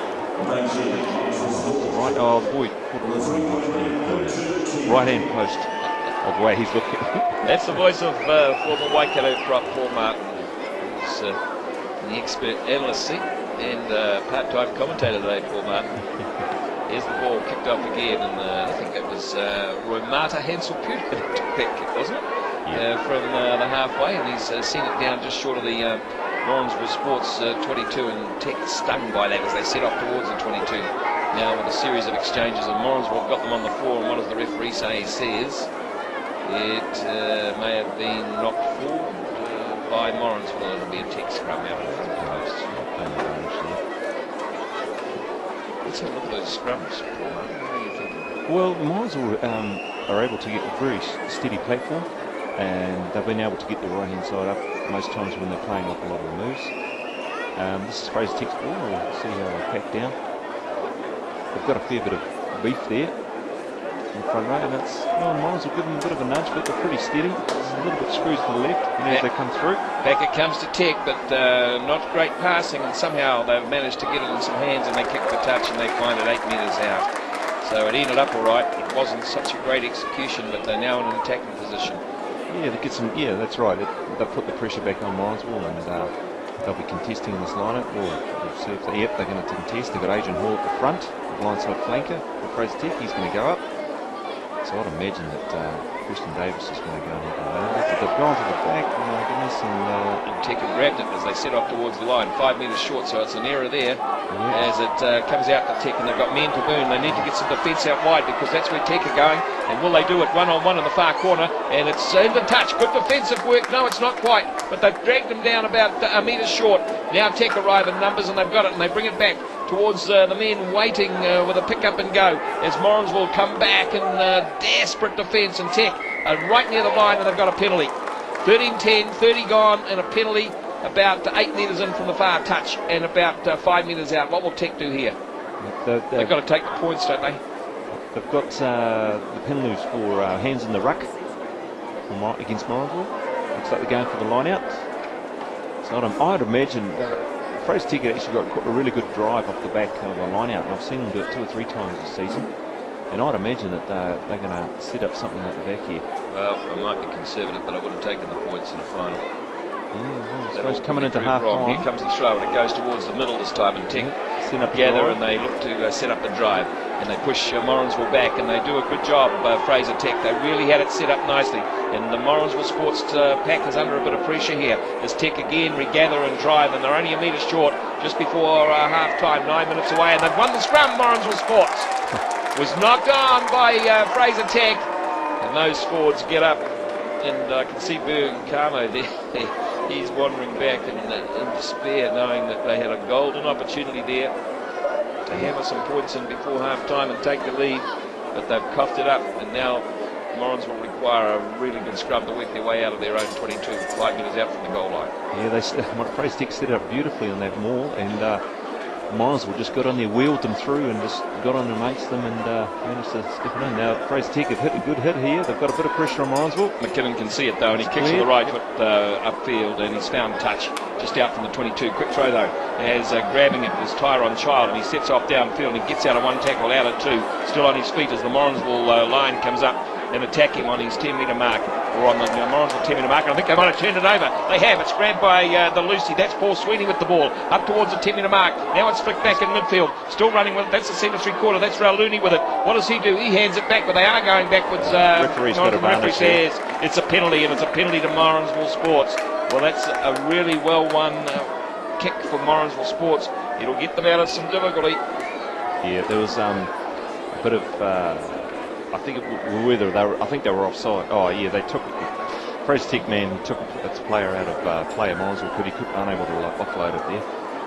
S1: Right, oh boy, right-hand post of the way he's looking.
S2: That's the voice of former Waikato prop Paul Martin, who's in the expert analyst seat and part-time commentator today, Paul Martin. Here's the ball kicked off again, and I think it was Roy Marta Hansel-Puter who took that kick, wasn't it? Yeah. From the halfway, and he's seen it down just short of the Morrinsville Sports 22, and Tech stung by that as they set off towards the 22. Now with a series of exchanges, and Morrinsville got them on the floor, and what does the referee say? He says it may have been knocked forward by Morrinsville. It'll be a Tech scrum out of the post. Let's have a look at those scrums, Paul Martin. What are you thinking?
S1: Well, Morrinsville are able to get a very steady platform, and they've been able to get the right-hand side up most times when they're playing off a lot of the moves. This is Fraser Tech's ball. We'll see how they pack down. They've got a fair bit of beef there in the front row, and it's, Morrinsville give them a bit of a nudge, but they're pretty steady. It's a little bit screws to the left, and as they come through.
S2: Back it comes to Tech, but not great passing, and somehow they've managed to get it in some hands, and they kick the touch, and they find it 8 metres out. So it ended up all right. It wasn't such a great execution, but they're now in an attacking position.
S1: Yeah, they get some. Yeah, that's right. They'll put the pressure back on Morrinsville, and they'll be contesting in this lineup. We'll see if they're going to contest. They've got Adrian Hall at the front, the blindside flanker for Fraser Tech. He's going to go up. So I'd imagine that Christian Davis is going to go and help them out. But they've gone to the back. Oh my goodness! And
S2: Tech have grabbed it as they set off towards the line, 5 metres short. So it's an error there as it comes out to Tech, and they've got men to burn. They need to get some defence out wide because that's where Tech are going. And will they do it one-on-one in the far corner? And it's in the touch. Good defensive work. No, it's not quite. But they've dragged them down about a metre short. Now Tech arrive in numbers, and they've got it, and they bring it back towards the men waiting with a pick up and go as Morrinsville come back in desperate defence, and Tech are right near the line, and they've got a penalty. 13-10, 30 gone, and a penalty about 8 metres in from the far touch and about 5 metres out. What will Tech do here? They've got to take the points, don't they?
S1: They've got the penalties for hands in the ruck against Morrinsville. Looks like they're going for the line out. So I'd imagine Fraser Tech actually got a really good drive off the back of the line out, and I've seen them do it 2 or 3 times this season. And I'd imagine that they're going to set up something at the back here.
S2: Well, I might be conservative, but I would have taken the points in the final.
S1: Yeah, well, I coming into half time.
S2: Here comes the throw, and it goes towards the middle this time, and Tech gather and they look to set up the drive, and they push Morrinsville back, and they do a good job. Fraser Tech, they really had it set up nicely, and the Morrinsville Sports pack is under a bit of pressure here as Tech again regather and drive, and they're only a metre short just before half time, 9 minutes away, and they've won the scrum. Morrinsville Sports was knocked on by Fraser Tech, and those forwards get up, and I can see Berg Carmo there. He's wandering back in despair, knowing that they had a golden opportunity there to hammer some points in before half time and take the lead, but they've coughed it up, and now Morrinsville will require a really good scrum to work their way out of their own 22, 5 metres out from the goal line.
S1: Yeah, Fraser Tech set it up beautifully on that maul, and Morrinsville just got on there, wheeled them through, and just got on amongst them, and managed to step it in. Now Fraser Tech have hit a good hit here. They've got a bit of pressure on Morrinsville.
S2: McKinnon can see it though, and he kicks with the right foot upfield, and he's found touch just out from the 22. Quick throw though, as grabbing it was Tyrone Child, and he sets off downfield, and he gets out of one tackle, out of two, still on his feet as the Morrinsville line comes up and attack him on his 10 metre mark, or on the Morrinsville 10 metre mark, and I think they might have turned it over. They have. It's grabbed by the Lucy. That's Paul Sweeney with the ball, up towards the 10 metre mark. Now it's flicked back in midfield, still running with it. That's the centre three-quarter. That's Rauluni with it. What does he do? He hands it back, but they are going backwards.
S1: Referee's got a
S2: referee says it's a penalty, and it's a penalty to Morrinsville Sports. Well, that's a really well-won kick for Morrinsville Sports. It'll get them out of some difficulty.
S1: Yeah, there was a bit of, I think they were offside. Oh yeah, they took, Fraser Tech man took its player out of play at Morrinsville because he couldn't, unable to offload it there.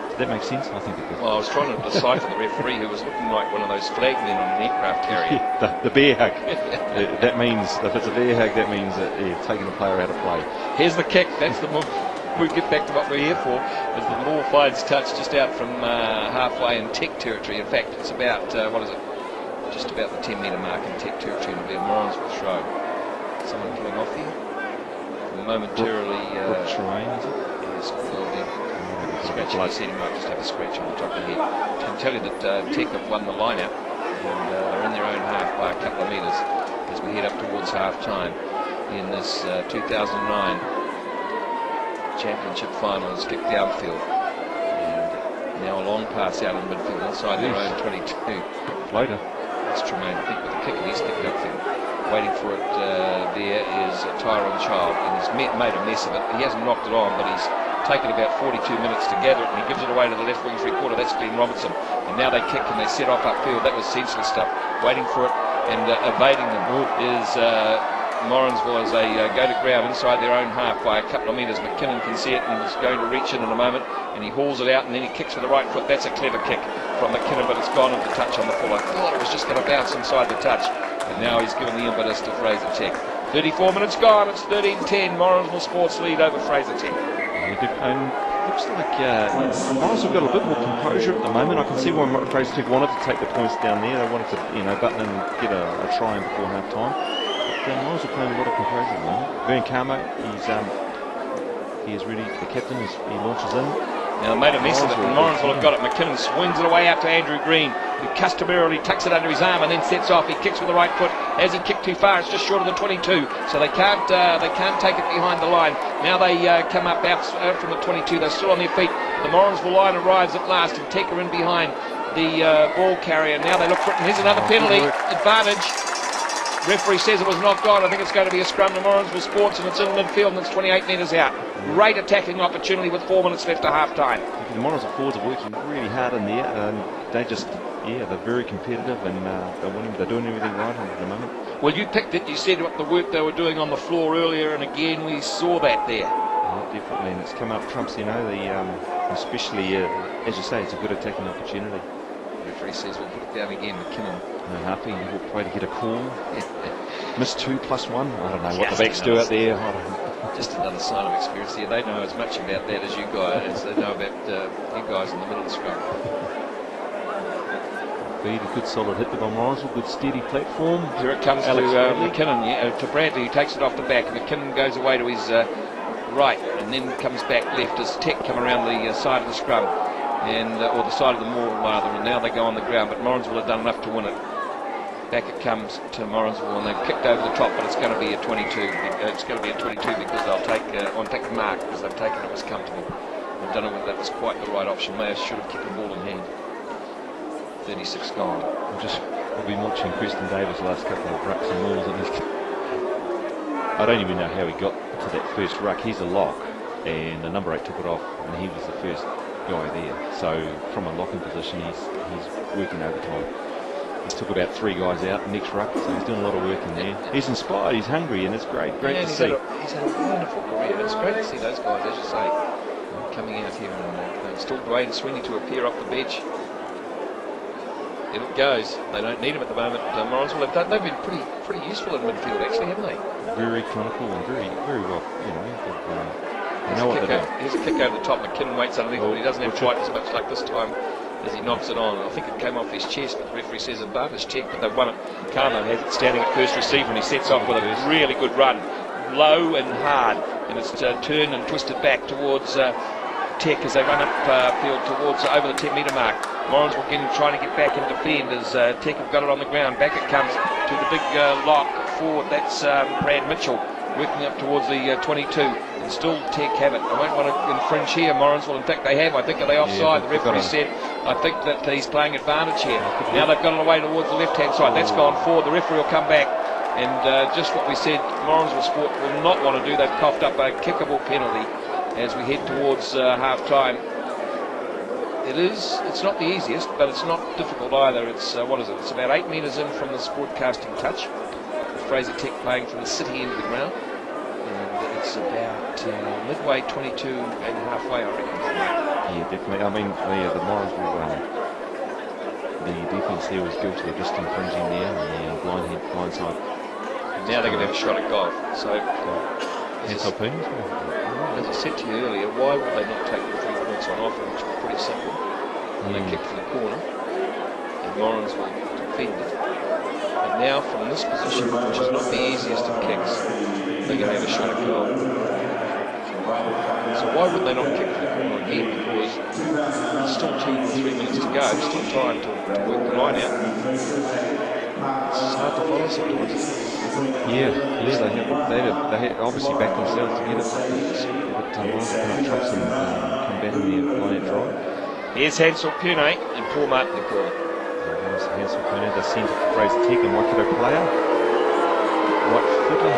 S1: Does that make sense? I think it did.
S2: Well, I was trying to decipher the referee, who was looking like one of those flag men on an aircraft carrier.
S1: Yeah, the bear hug. That means, if it's a bear hug, that means taking the player out of play.
S2: Here's the kick. That's the move. We get back to what we're here for, as the ball finds touch just out from halfway in Tech territory. In fact, it's about, just about the 10 metre mark in Tech territory, and it'll be a Morrinsville throw. Someone coming off here? Momentarily...
S1: terrain, is it?
S2: Yes, scratching his head. He might just have a scratch on the top of the head. I can tell you that Tech have won the line out, and they're in their own half by a couple of metres as we head up towards half-time in this 2009 championship final. Is kicked downfield, and now a long pass out in midfield inside their own 22.
S1: Later.
S2: That's Tremaine, I think, with the kick, and he's kicked upfield. Waiting for it there is Tyrone Child, and he's made a mess of it. He hasn't knocked it on, but he's taken about 42 minutes to gather it, and he gives it away to the left wing three-quarter. That's Glenn Robertson, and now they kick and they set off upfield. That was senseless stuff. Waiting for it and evading them is Morrinsville as they go to ground inside their own half by a couple of metres. McKinnon can see it and is going to reach in a moment, and he hauls it out, and then he kicks with the right foot. That's a clever kick from McKinnon, but it's gone into touch on the full. I thought it was just going to bounce inside the touch, and now he's given the impetus to Fraser Tech. 34 minutes gone. It's 13-10. Morrinsville Sports lead over Fraser Tech.
S1: And looks like Morrinsville got a bit more composure at the moment. I can see why Fraser Tech wanted to take the points down there. They wanted to, button and get a try in before half time. Morrinsville playing a lot of composure at the moment. Vern Carmo, he is really the captain. He launches in.
S2: Now they made a mess of it, and Morrinsville have got it. McKinnon swings it away out to Andrew Green, who customarily tucks it under his arm and then sets off. He kicks with the right foot. Has he kicked too far? It's just short of the 22, so they can't take it behind the line. Now they come up out from the 22. They're still on their feet. The Morrinsville line arrives at last, and Tech are in behind the ball carrier. Now they look for it, and here's another penalty advantage. Referee says it was knocked on. I think it's going to be a scrum to Morrinsville Sports, and it's in midfield, and it's 28 metres out. Great attacking opportunity with 4 minutes left to half-time.
S1: The Morrinsville forwards are working really hard in there, and they just, they're very competitive, and they're doing everything right at the moment.
S2: Well, you picked it. You said what the work they were doing on the floor earlier, and again we saw that there.
S1: Yeah, definitely, and it's come up trumps, especially, as you say, it's a good attacking opportunity.
S2: The referee says we'll put it down again. McKinnon.
S1: Happy, he'll try to get a call. Missed 2+1. I don't know what the backs do out there.
S2: Just another sign of experience here. They know as much about that as you guys, as they know about you guys in the middle of the scrum.
S1: Feed a good solid hit by Morrinsville, good steady platform.
S2: Here it comes to McKinnon, to Bradley, who takes it off the back. McKinnon goes away to his right, and then comes back left as Tech come around the side of the scrum, or the side of the maul rather, and now they go on the ground, but Morrinsville have done enough to win it. Back it comes to Morrinsville, and they've kicked over the top, but it's going to be a 22. It's going to be a 22 because they'll take the mark, because they've taken it was comfortable. I don't know whether that was quite the right option. Mayors should have kept the ball in hand. 36 gone.
S1: I've been watching Preston Davis the last couple of rucks and mauls, and I don't even know how he got to that first ruck. He's a lock, and the number 8 took it off, and he was the first guy there. So from a locking position, he's working overtime. He took about 3 guys out next ruck, so he's doing a lot of work in there. He's inspired, he's hungry, and it's great to see.
S2: He's had a wonderful career. It's great to see those guys, as you say, coming out here and still Dwayne Sweeney to appear off the bench. In it goes. They don't need him at the moment. Morrinsville they've been pretty useful in midfield, actually, haven't they?
S1: Very clinical and very well. They know what they're doing.
S2: Here's a kick over the top. McKinnon waits underneath, but he doesn't have quite as much luck this time as he knocks it on. I think it came off his chest, but the referee says above his cheek, but they've won it. Carmo has it standing at first receiver, and he sets off with a really good run, low and hard, and it's turned and twisted back towards Tech as they run up field towards over the 10 metre mark. Morrinsville trying to get back and defend as Tech have got it on the ground. Back it comes to the big lock forward. That's Brad Mitchell working up towards the 22. And still Tech have it. I won't want to infringe here, Morrinsville. In fact, they have. I think are they offside? The referee said, I think that he's playing advantage here. Now they've got it away towards the left-hand side. That's gone forward. The referee will come back. And just what we said, Morrinsville Sport will not want to do. They've coughed up a kickable penalty as we head towards half-time. It's not the easiest, but it's not difficult either. It's what is it? It's about 8 metres in from the broadcasting touch. Fraser Tech playing from the city end of the ground, and it's about midway, 22 and halfway, I reckon.
S1: Yeah, definitely. I mean, the Morrinsville, the defence there was guilty of just infringing there on the blind side.
S2: And now they're going to have a shot at goal. So, as I said to you earlier, why would they not take the 3 points on offer, which was pretty simple? And they kicked for the corner, and Morrinsville defended. And now from this position, which is not the easiest of kicks, they're going to have a shot at goal. So why would they not kick for the corner again? Because there's still 2 or 3 minutes to go, still time to work the line out. It's hard to follow sometimes.
S1: Yeah, they had obviously backed themselves to get it, but Morrinsville trucks and come back in the line drive.
S2: Here's Hansel Pune and Paul Martin they call it.
S1: There's Hansel Pune, the centre for Fraser Tech and Waikato player. Right footer.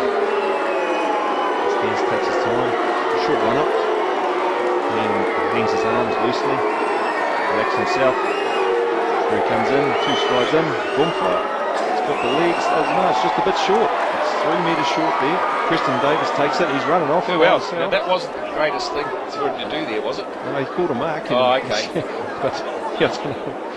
S1: Stands, takes his time. Short one up. And hangs his arms loosely. Relaxes himself. Here he comes in, 2 strides in. Boom for it. It's got the legs. Oh no, it's just a bit short. It's 3 metres short there. Preston Davis takes it. He's running off.
S2: Who else? Now, that wasn't the greatest thing for him to do there, was it?
S1: No, he called a mark.
S2: Oh, okay.
S1: But yeah, I don't know.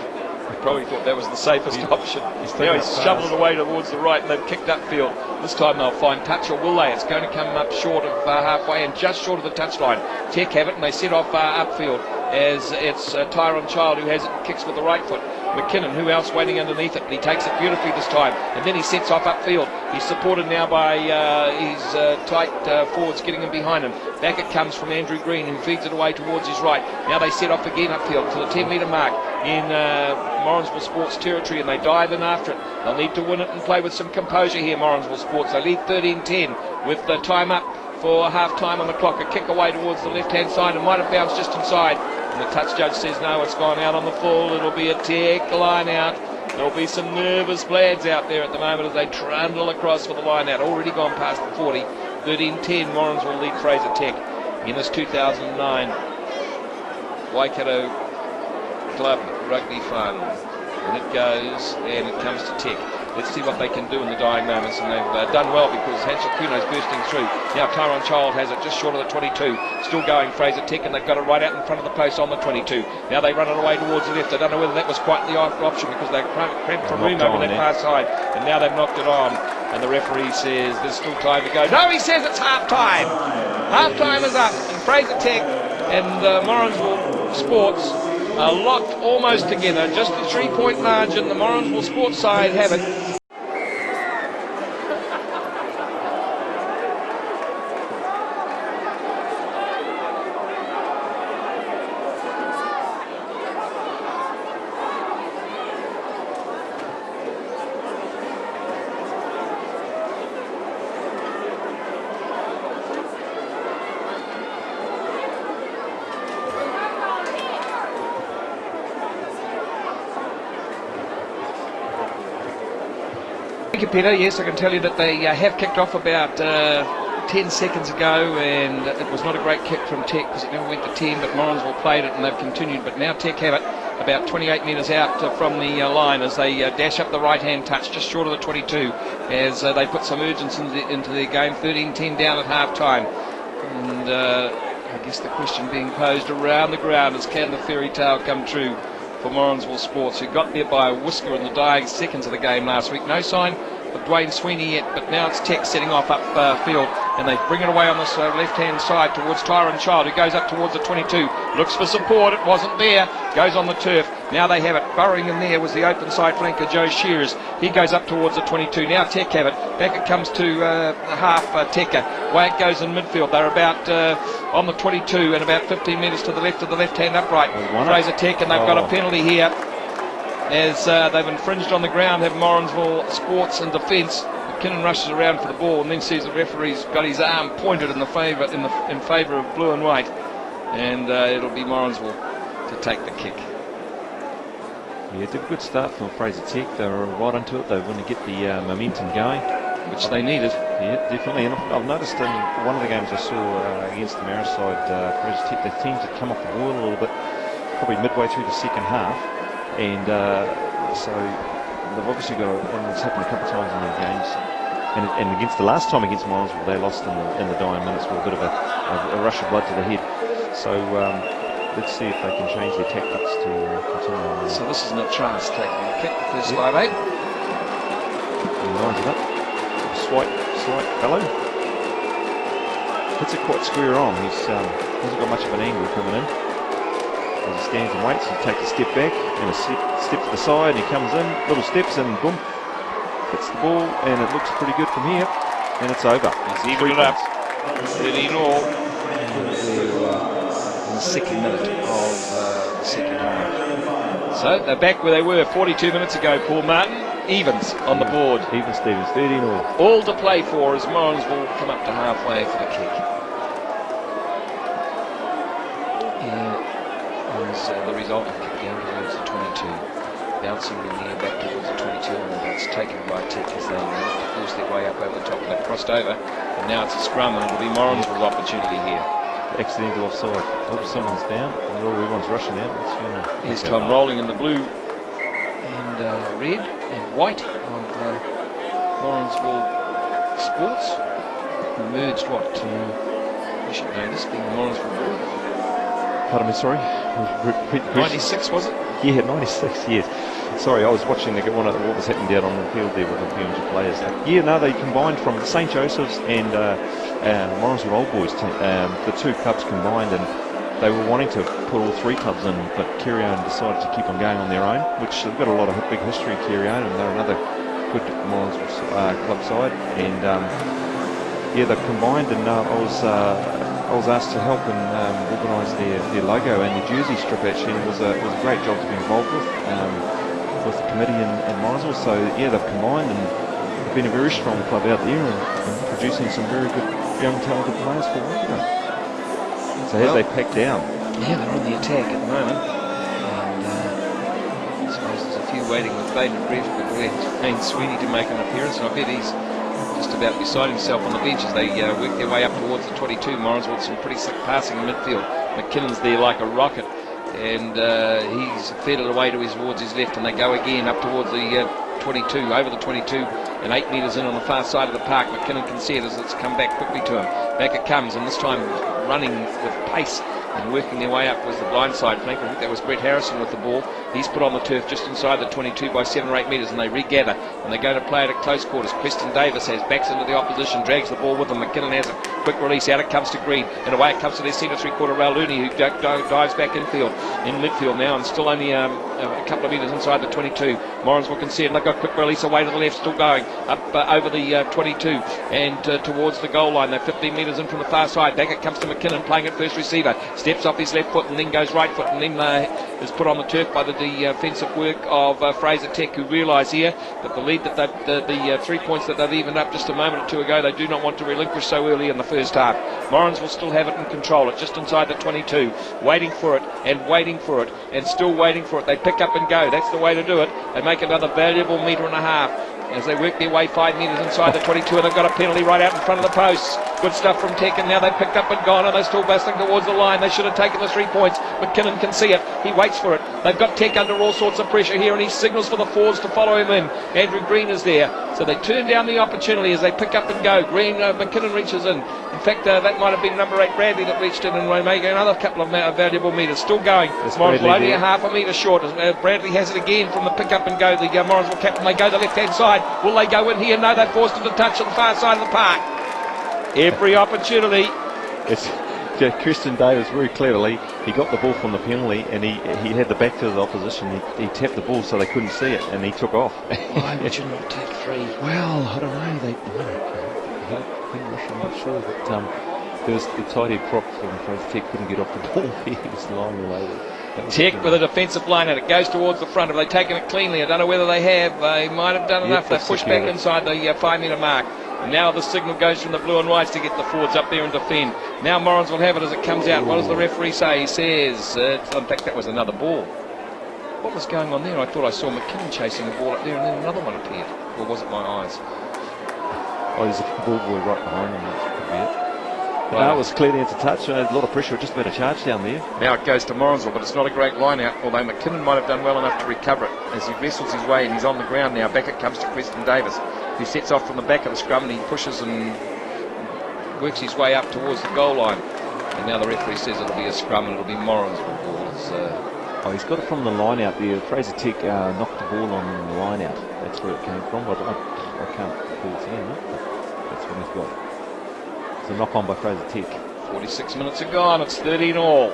S2: Probably thought that was the safest option. Now he's shoveling away towards the right and they've kicked upfield. This time they'll find touch, or will they? It's going to come up short of halfway and just short of the touchline. Tech have it and they set off upfield as it's Tyrone Child who has it and kicks with the right foot. McKinnon, who else waiting underneath it, and he takes it beautifully this time, and then he sets off upfield. He's supported now by his tight forwards getting him behind him. Back it comes from Andrew Green, who feeds it away towards his right. Now they set off again upfield to the 10-metre mark in Morrinsville Sports territory, and they dive in after it. They'll need to win it and play with some composure here, Morrinsville Sports. They lead 13-10 with the time up for half-time on the clock. A kick away towards the left-hand side and might have bounced just inside. And the touch judge says no, it's gone out on the full. It'll be a Tech line out. There'll be some nervous lads out there at the moment as they trundle across for the line out. Already gone past the 40. 13-10, Morrinsville lead Fraser Tech in this 2009 Waikato Club Rugby final. And it goes, and it comes to Tech. Let's see what they can do in the dying moments, and they've done well because Hansel Kuno's bursting through. Now Tyrone Child has it just short of the 22. Still going Fraser Tech, and they've got it right out in front of the post on the 22. Now they run it away towards the left. I don't know whether that was quite the option because they cramped for room over that far side, and now they've knocked it on. And the referee says there's still time to go. No, he says it's half-time. Half-time is up, and Fraser Tech and Morrinsville Sports are locked almost together. Just a 3-point margin. The Morrinsville Sports side have it. Thank you, Peter. Yes, I can tell you that they have kicked off about 10 seconds ago, and it was not a great kick from Tech because it never went to 10, but Morrinsville played it and they've continued. But now Tech have it about 28 metres out from the line as they dash up the right-hand touch just short of the 22 as they put some urgency into their game. 13-10 down at half-time. And I guess the question being posed around the ground is, can the fairy tale come true for Morrinsville Sports, who got there by a whisker in the dying seconds of the game last week? No sign of Dwayne Sweeney yet, but now it's Tech setting off up field, and they bring it away on this left-hand side towards Tyrone Child, who goes up towards the 22, looks for support, it wasn't there, goes on the turf. Now they have it. Burrowing in there was the open side flanker Joe Shearers. He goes up towards the 22. Now Tech have it. Back it comes to half Tecker. Away it goes in midfield. They're about on the 22 and about 15 metres to the left of the left-hand upright. Fraser Tech, and they've got a penalty here as they've infringed on the ground, have Morrinsville Sports in defence. McKinnon rushes around for the ball and then sees the referee's got his arm pointed in favour of blue and white, and it'll be Morrinsville to take the kick.
S1: Yeah, it did a good start from Fraser Tech. They were right onto it. They want to get the momentum going,
S2: which they needed.
S1: Yeah, definitely. And I've noticed in one of the games I saw against the Maryside, Fraser Tech, they seemed to come off the ball a little bit, probably midway through the second half, and so they've obviously got, and it's happened a couple of times in their games. And against the last time against Morrinsville, they lost in the dying minutes with a bit of a rush of blood to the head. So let's see if they can change their tactics to continue.
S2: So this is an chance taking the kick, the first 5-8.
S1: He lines it up. Slight fellow. Hits it quite square on. He's hasn't got much of an angle coming in. As he stands and waits, he takes a step back and a step to the side, and he comes in, little steps, and boom, hits the ball, and it looks pretty good from here, and it's over.
S2: He's evened it up. 13-all. In the second minute of the second half. So they're back where they were 42 minutes ago, Paul Martin. Evens on the board.
S1: Even Stevens, 13-all.
S2: All to play for as Morrinsville come up to halfway for the kick. The result of the kick down towards the 22, bouncing in the air back towards the 22, and that's taken by Tech as they force their way up over the top. They've crossed over, and now it's a scrum, and it'll be Morrinsville's opportunity here.
S1: Accidental offside. Hope someone's down, and everyone's rushing out.
S2: Here's Tom rolling in the blue and red and white of Morrinsville Sports. Merged what? You should know this, being Morrinsville Blue.
S1: Pardon me, sorry.
S2: 96 was it?
S1: Yeah, 96. Yes. Sorry, I was watching what was happening down on the field there with the PMG players. Yeah, no, they combined from St Joseph's and Morrinsville Old Boys team. The two clubs combined, and they were wanting to put all three clubs in, but Kirrieown decided to keep on going on their own, which they've got a lot of big history in Kirrieown, and they're another good Morrinsville club side. And yeah, they've combined, and I was asked to help and organise their logo and their jersey strip. Actually, and it was a great job to be involved with the committee in Morrinsville. So yeah, they've combined and they've been a very strong club out there and producing some very good young talented players for Waikato. So as they pack down,
S2: yeah, they're on the attack at the moment, and I suppose there's a few waiting with bated breath, but we're Wayne Sweeney to make an appearance, and I bet he's just about beside himself on the bench as they work their way up towards the 22. Morrinsville with some pretty sick passing in midfield. McKinnon's there like a rocket, and he's fed it away towards his left, and they go again up towards the 22, over the 22, and 8 metres in on the far side of the park. McKinnon can see it as it's come back quickly to him. Back it comes, and this time running with pace and working their way up was the blind side flank. I think that was Brett Harrison with the ball. He's put on the turf just inside the 22 by 7 or 8 metres, and they regather, and they go to play it at close quarters. Preston Davis has backs into the opposition, drags the ball with him. McKinnon has a quick release, out it comes to Green, and away it comes to their centre three-quarter rail Looney, who dives back in midfield now, and still only a couple of metres inside the 22. Morrinsville can see it, and they've got a quick release away to the left, still going up over the 22 and towards the goal line. They're 15 metres in from the far side. Back it comes to McKinnon, playing at first receiver, steps off his left foot and then goes right foot, and then is put on the turf by the defensive work of Fraser Tech, who realise here that the lead that the 3 points that they've evened up just a moment or two ago, they do not want to relinquish so early in the first half. Morrinsville still have it and control it just inside the 22, waiting for it and still waiting for it. They pick up and go. That's the way to do it. They make another valuable metre and a half as they work their way 5 metres inside the 22, and they've got a penalty right out in front of the posts. Good stuff from Tech, and now they've picked up and gone, and they're still busting towards the line. They should have taken the 3 points. McKinnon can see it. He waits for it. They've got Tech under all sorts of pressure here, and he signals for the forwards to follow him in. Andrew Green is there. So they turn down the opportunity as they pick up and go. McKinnon reaches in. In fact, that might have been number 8 Bradley that reached in and making another couple of valuable metres. Still going. Morrinsville only a half a metre short. Bradley has it again from the pick up and go. The Morrinsville captain, they go the left-hand side. Will they go in here? No, they're forced into touch on the far side of the park. Every opportunity.
S1: It's Christian Davis very cleverly. He got the ball from the penalty, and he had the back to the opposition. He tapped the ball so they couldn't see it, and he took off.
S2: Why would you not take 3?
S1: Well, I don't know.
S4: I'm not sure, but there was the tight head prop from Fraser Tech couldn't get off the ball. He was lying away.
S2: Tech with a defensive line and it goes towards the front. Have they taken it cleanly? I don't know whether they have. They might have done enough. They push back inside the 5 metre mark. And now the signal goes from the blue and whites to get the forwards up there and defend. Now Morrinsville will have it as it comes out. What does the referee say? He says, in fact, that was another ball. What was going on there? I thought I saw McKinnon chasing the ball up there and then another one appeared. Or was it my eyes?
S4: Oh, there's a ball boy right behind him. That could be it.
S1: No, it was clearly into touch. A lot of pressure, just about a charge down there.
S2: Now it goes to Morrinsville, but it's not a great line out, although McKinnon might have done well enough to recover it as he vessels his way and he's on the ground now. Back it comes to Preston Davis, who sets off from the back of the scrum and he pushes and works his way up towards the goal line. And now the referee says it'll be a scrum and it'll be Morrinsville ball.
S4: Oh, he's got it from the line out there. Fraser Tech knocked the ball on the line out. That's where it came from. I can't recall seeing it, but that's what he's got. It's a knock on by Fraser Tech.
S2: 46 minutes are gone, it's 13-all.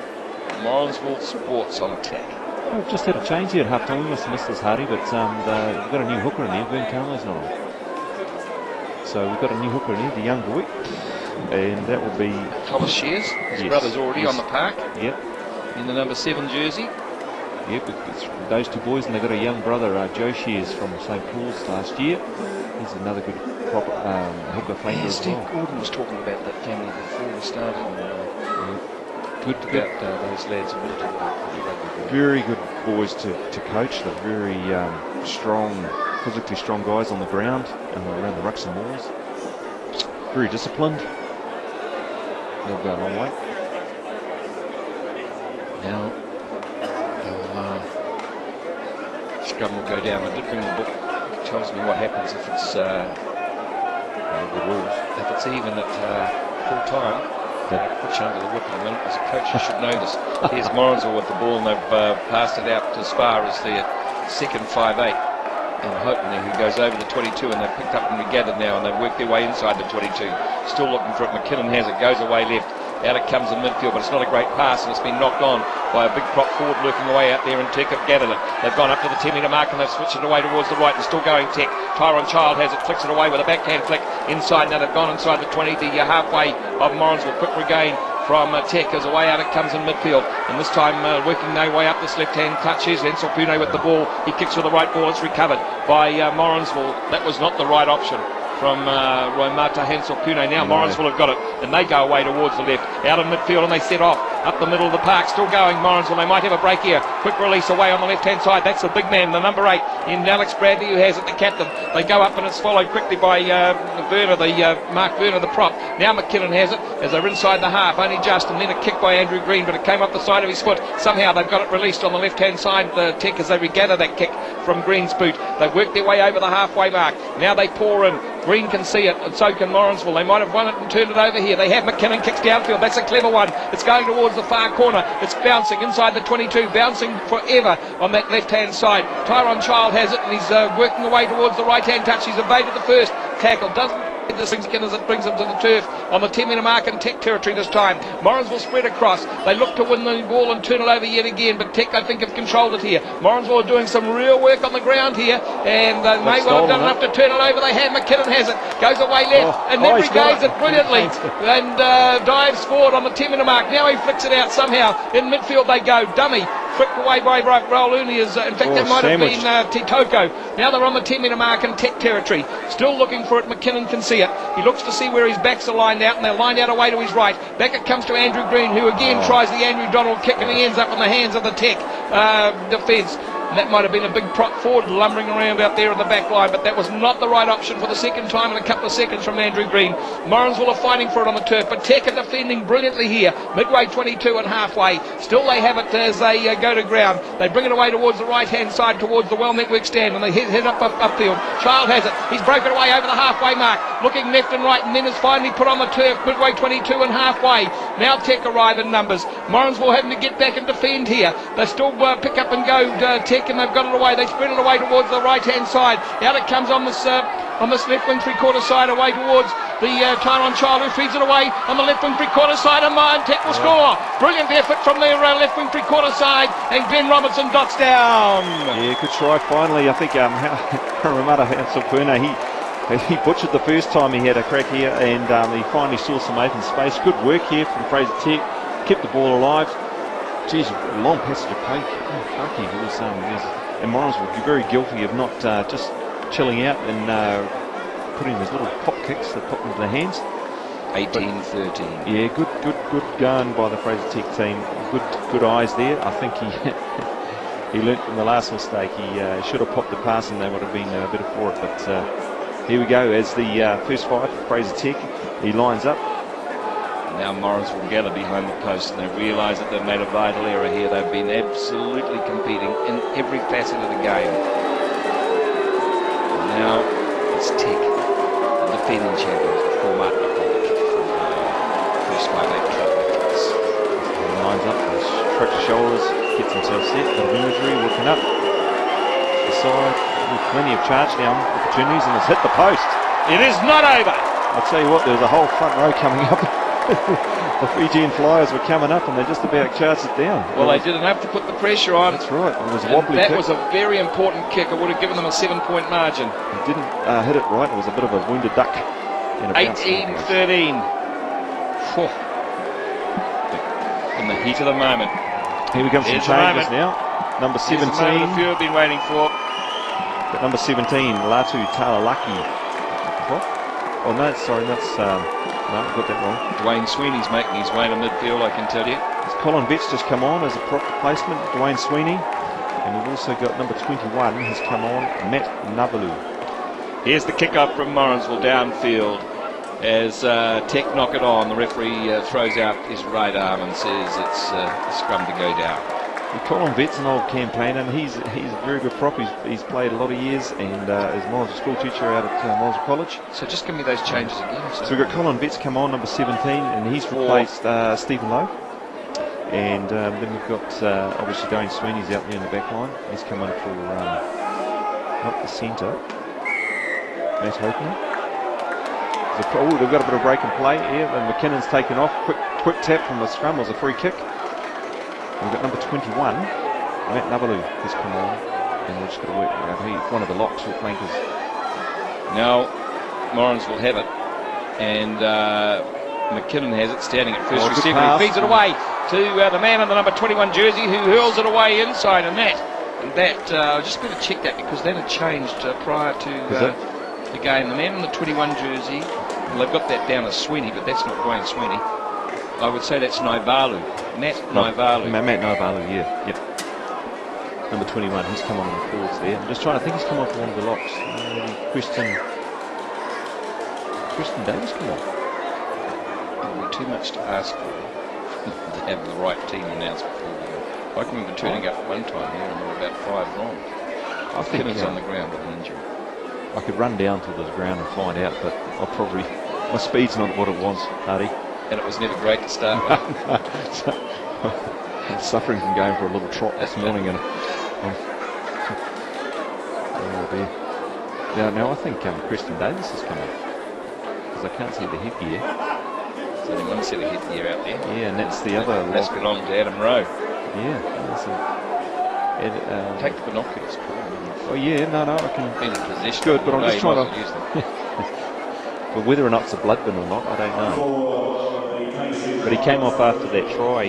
S2: Morrinsville Sports on attack.
S4: We've just had a change here at half time. We must have missed this, Hardy, but we've got a new hooker in there. Vern Carlo's not on. So we've got a new hooker in here, the young boy. And that will be
S2: Thomas Shears. His brother's already on the park.
S4: Yep.
S2: In the number 7 jersey.
S4: Yep, it's those two boys, and they've got a young brother, Joe Shears from St. Paul's last year. He's another good proper hooker flanker as
S2: Steve
S4: well.
S2: Gordon was talking about that family before we started.
S4: Good
S2: About those lads.
S1: Very good boys to coach. They're very strong, physically strong guys on the ground and around the rucks and walls. Very disciplined. They'll go a long way.
S2: Now, scrum will go down. I did bring the book. It tells me what happens if it's the rules. If it's even at full time, they put you under the whip in a minute. As a coach, you should know this. Here's Morrinsville with the ball, and they've passed it out as far as the second 5'8". And Houghton, who goes over the 22, and they've picked up and regathered now, and they've worked their way inside the 22. Still looking for it. McKinnon has it, goes away left. Out it comes in midfield, but it's not a great pass, and it's been knocked on by a big prop forward lurking away out there, and Tech have gathered it. They've gone up to the 10 metre mark, and they've switched it away towards the right, and still going Tech. Tyrone Child has it, flicks it away with a backhand flick inside. Now they've gone inside the 20, the halfway of Morrinsville. Quick regain from Tech as away out it comes in midfield, and this time working their way up this left-hand touches. Hensel Pune with the ball, he kicks with the right ball, it's recovered by Morrinsville. That was not the right option from Roimata Hensel Pune. Now Morrinsville have got it, and they go away towards the left, out of midfield, and they set off up the middle of the park. Still going Morrinsville, they might have a break here. Quick release away on the left-hand side. That's the big man, the number 8 in Alex Bradley, who has it, the captain. They go up, and it's followed quickly by Mark Werner, the prop. Now McKinnon has it as they're inside the half, only just, and then a kick by Andrew Green, but it came up the side of his foot. Somehow they've got it released on the left-hand side, the Tech, as they regather that kick from Green's boot. They've worked their way over the halfway mark. Now they pour in. Green can see it, and so can Morrinsville. They might have won it and turned it over here. They have. McKinnon kicks downfield. That's a clever one. It's going towards the far corner. It's bouncing inside the 22, bouncing forever on that left-hand side. Tyrone Child has it, and he's working away towards the right-hand touch. He's evaded the first tackle. Doesn't this thing again as it brings him to the turf on the 10 metre mark in Tech territory this time. Morrinsville spread across. They look to win the ball and turn it over yet again, but Tech, I think, have controlled it here. Morrinsville are doing some real work on the ground here, and they may well have done enough to turn it over. They have. McKinnon has it, goes away left, and then regains it brilliantly, and dives forward on the 10 metre mark. Now he flicks it out somehow. In midfield they go. Dummy. Flicked away by Rauluni. In fact, that might have been Titoko. Now they're on the 10 metre mark in Tech territory. Still looking for it. McKinnon can see it. He looks to see where his backs are lined out, and they're lined out away to his right. Back it comes to Andrew Green, who again tries the Andrew Donald kick, and he ends up in the hands of the Tech defence. And that might have been a big prop forward lumbering around out there in the back line, but that was not the right option for the second time in a couple of seconds from Andrew Green. Morrinsville are fighting for it on the turf, but Tech are defending brilliantly here. Midway 22 and halfway. Still they have it as they go to ground. They bring it away towards the right-hand side, towards the well-network stand, and they head upfield. Child has it. He's broken away over the halfway mark, looking left and right, and then is finally put on the turf. Midway 22 and halfway. Now Tech arrive in numbers. Morrinsville having to get back and defend here. They still pick up and go Tech, and they've got it away. They spread it away towards the right-hand side. Out it comes on this left wing three-quarter side, away towards the Tyrone Child, who feeds it away on the left wing three-quarter side, and Tech will score. Brilliant effort from their left wing three-quarter side, and Glenn Robinson dots down.
S1: Yeah, good try finally. I think Ramada Hansel Puna, he He butchered the first time he had a crack here, and he finally saw some open space. Good work here from Fraser Tech. Kept the ball alive. Geez, a long passage of play. Funky. It was, and Morrinsville would be very guilty of not just chilling out and putting those little pop kicks that pop into their hands.
S2: 18-13.
S1: Yeah, good going by the Fraser Tech team. Good eyes there. I think he learnt from the last mistake. He should have popped the pass and they would have been better for it. But here we go as the first five for Fraser Tech. He lines up.
S2: Now Morrinsville will gather behind the post and they realise that they've made a vital error here. They've been absolutely competing in every facet of the game. And now it's Tech, the defending champions, the former first 5-8 trophies.
S1: He lines up, shrugs his shoulders, gets himself set, the imagery working up. The side, plenty of charge down opportunities, and it's hit the post.
S2: It is not over.
S1: I'll tell you what, there's a whole front row coming up. The Fijian Flyers were coming up and they just about charged it down.
S2: Well, they did enough to put the pressure on.
S1: That's right. It was a
S2: and
S1: wobbly
S2: that
S1: kick.
S2: was a very important kick. It would have given them a 7-point margin.
S1: He didn't hit it right. It was a bit of a wounded duck.
S2: 18-13. In the heat of the moment.
S1: Here we come some
S2: Here's the
S1: changes
S2: moment.
S1: now. Number 17.
S2: Here's the moment a few have been waiting for.
S1: Got number 17, Latu Talalaki. Oh no, sorry, that's no, I got that wrong.
S2: Dwayne Sweeney's making his way to midfield, I can tell you.
S1: It's Colin Vetch just come on as a prop replacement, Dwayne Sweeney. And we've also got number 21 has come on, Matt Navalu.
S2: Here's the kick-off from Morrinsville downfield. As Tech knock it on, the referee throws out his right arm and says it's a scrum to go down.
S1: Colin Vett's an old campaigner, and he's a very good prop. He's played a lot of years and is a Morrinsville school teacher out at Morrinsville College.
S2: So just give me those changes again.
S1: So we've got Colin Vett's come on, number 17, and he's replaced Stephen Lowe. And then we've got obviously Dwayne Sweeney's out there in the back line. He's come on for not the centre. Matt Hopener. They've got a bit of break and play here, and McKinnon's taken off. Quick tap from the scrum was a free kick. We've got number 21, Matt Navalu has come on, and we're just going to work out. He's one of the locks or flankers.
S2: Now, Morrinsville will have it, and McKinnon has it, standing at first receiver. He feeds it away to the man in the number 21 jersey, who hurls it away inside, and that I just better check that because that had changed prior to the game. The man in the 21 jersey, well, they've got that down as Sweeney, but that's not Dwayne Sweeney. I would say that's Naivalu. Matt Naivalu.
S1: Matt Naivalu, yeah. Yep. Number 21, he's come on the forwards there. I'm just trying to think he's come on for one of the locks. Kristen Davis come on.
S2: It would be too much to ask for to have the right team announced before we go. I can remember turning up one time here and we were about 5 wrong.
S1: I think
S2: McKinnon's on the ground with an injury.
S1: I could run down to the ground and find out, but my speed's not what it was, Hardy.
S2: And it was never great to start with.
S1: I'm suffering from going for a little trot this morning, and oh dear. Now I think Kristen Davis has come on because I can't see the headgear.
S2: There's only one set of headgear out there.
S1: Yeah, and that's the other.
S2: That's belonged to Adam Rowe.
S1: Yeah.
S2: Take the binoculars, Paul.
S1: Oh yeah, no, I can.
S2: Been in possession.
S1: Good, but I'm just trying to
S2: use them.
S1: But whether or not it's a blood bin or not, I don't know. But he came off after that try.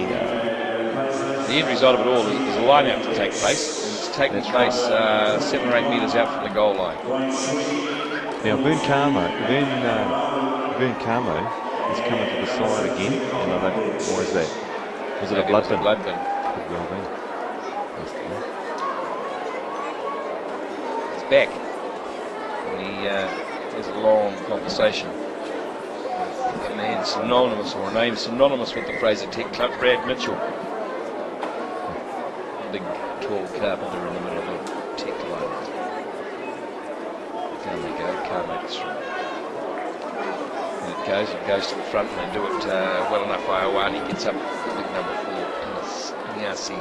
S2: The end result of it all is a line out to take place. And it's taking place 7 or 8 metres out from the goal line.
S1: Now Vern Carmo is coming to the side again. Or is that? Was it a blood bin?
S2: Blood bin.
S1: Could well be.
S2: It's back. And he has a long conversation with a man synonymous, or a name synonymous with the Fraser Tech Club, Brad Mitchell. Big, tall carpenter in the middle of the Tech line. Down they go, can't make it through. And it goes to the front, and they do it well enough by Ioane. Gets up, big number 4, Nyasi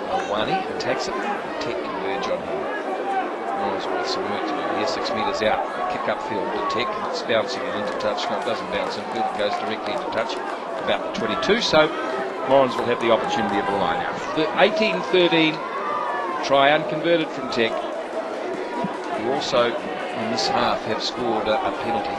S2: Ioane, attacks it, and Tech converge on him. With some work to do here, 6 metres out, kick upfield to Tech, it's bouncing into touch, no, it doesn't bounce infield, it goes directly into touch, about the 22, so Morrinsville will have the opportunity of a line out. The 18-13 try unconverted from Tech, who also in this half have scored a penalty.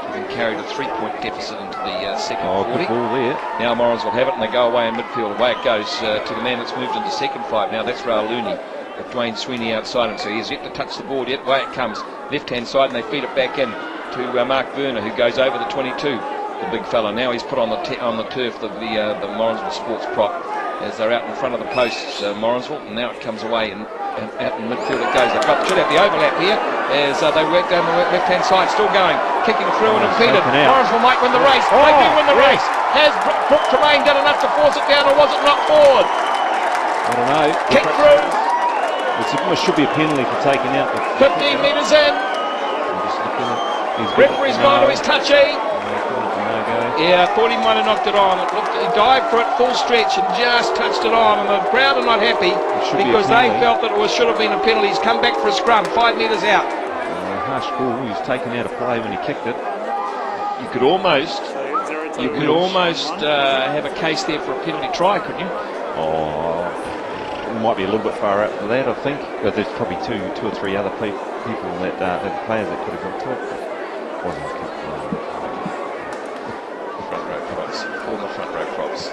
S2: Having carried a 3-point deficit into the second 40.
S4: Good ball there.
S2: Now Morrinsville will have it and they go away in midfield. Away it goes to the man that's moved into second 5. Now that's Raul Looney with Dwayne Sweeney outside him. So he has yet to touch the board yet. Away it comes. Left hand side and they feed it back in to Mark Werner, who goes over the 22. The big fella. Now he's put on the turf of the Morrinsville Sports prop as they're out in front of the posts, Morrinsville, and now it comes away and out in midfield it goes. They should have the overlap here as they work down the left hand side, still going, kicking through and impeded. Morrinsville might win the race. They do win the race. Has Brooke Tremaine done enough to force it down, or was it not forward?
S4: I don't know.
S2: Kick through.
S4: It should be a penalty for taking out the
S2: 15 metres in. Referee's gone to his touchy. Yeah, I thought he might have knocked it on. He dived for it full stretch and just touched it on, and the crowd are not happy because they felt that it should have been a penalty. He's come back for a scrum, 5 metres out.
S4: Harsh ball. He was taken out of play when he kicked it.
S2: You could almost have a case there for a penalty try, couldn't you?
S4: Oh, it might be a little bit far out for that, I think. But there's probably two or three other people that players that could have got to it. Wasn't a kick.
S2: Former front row props.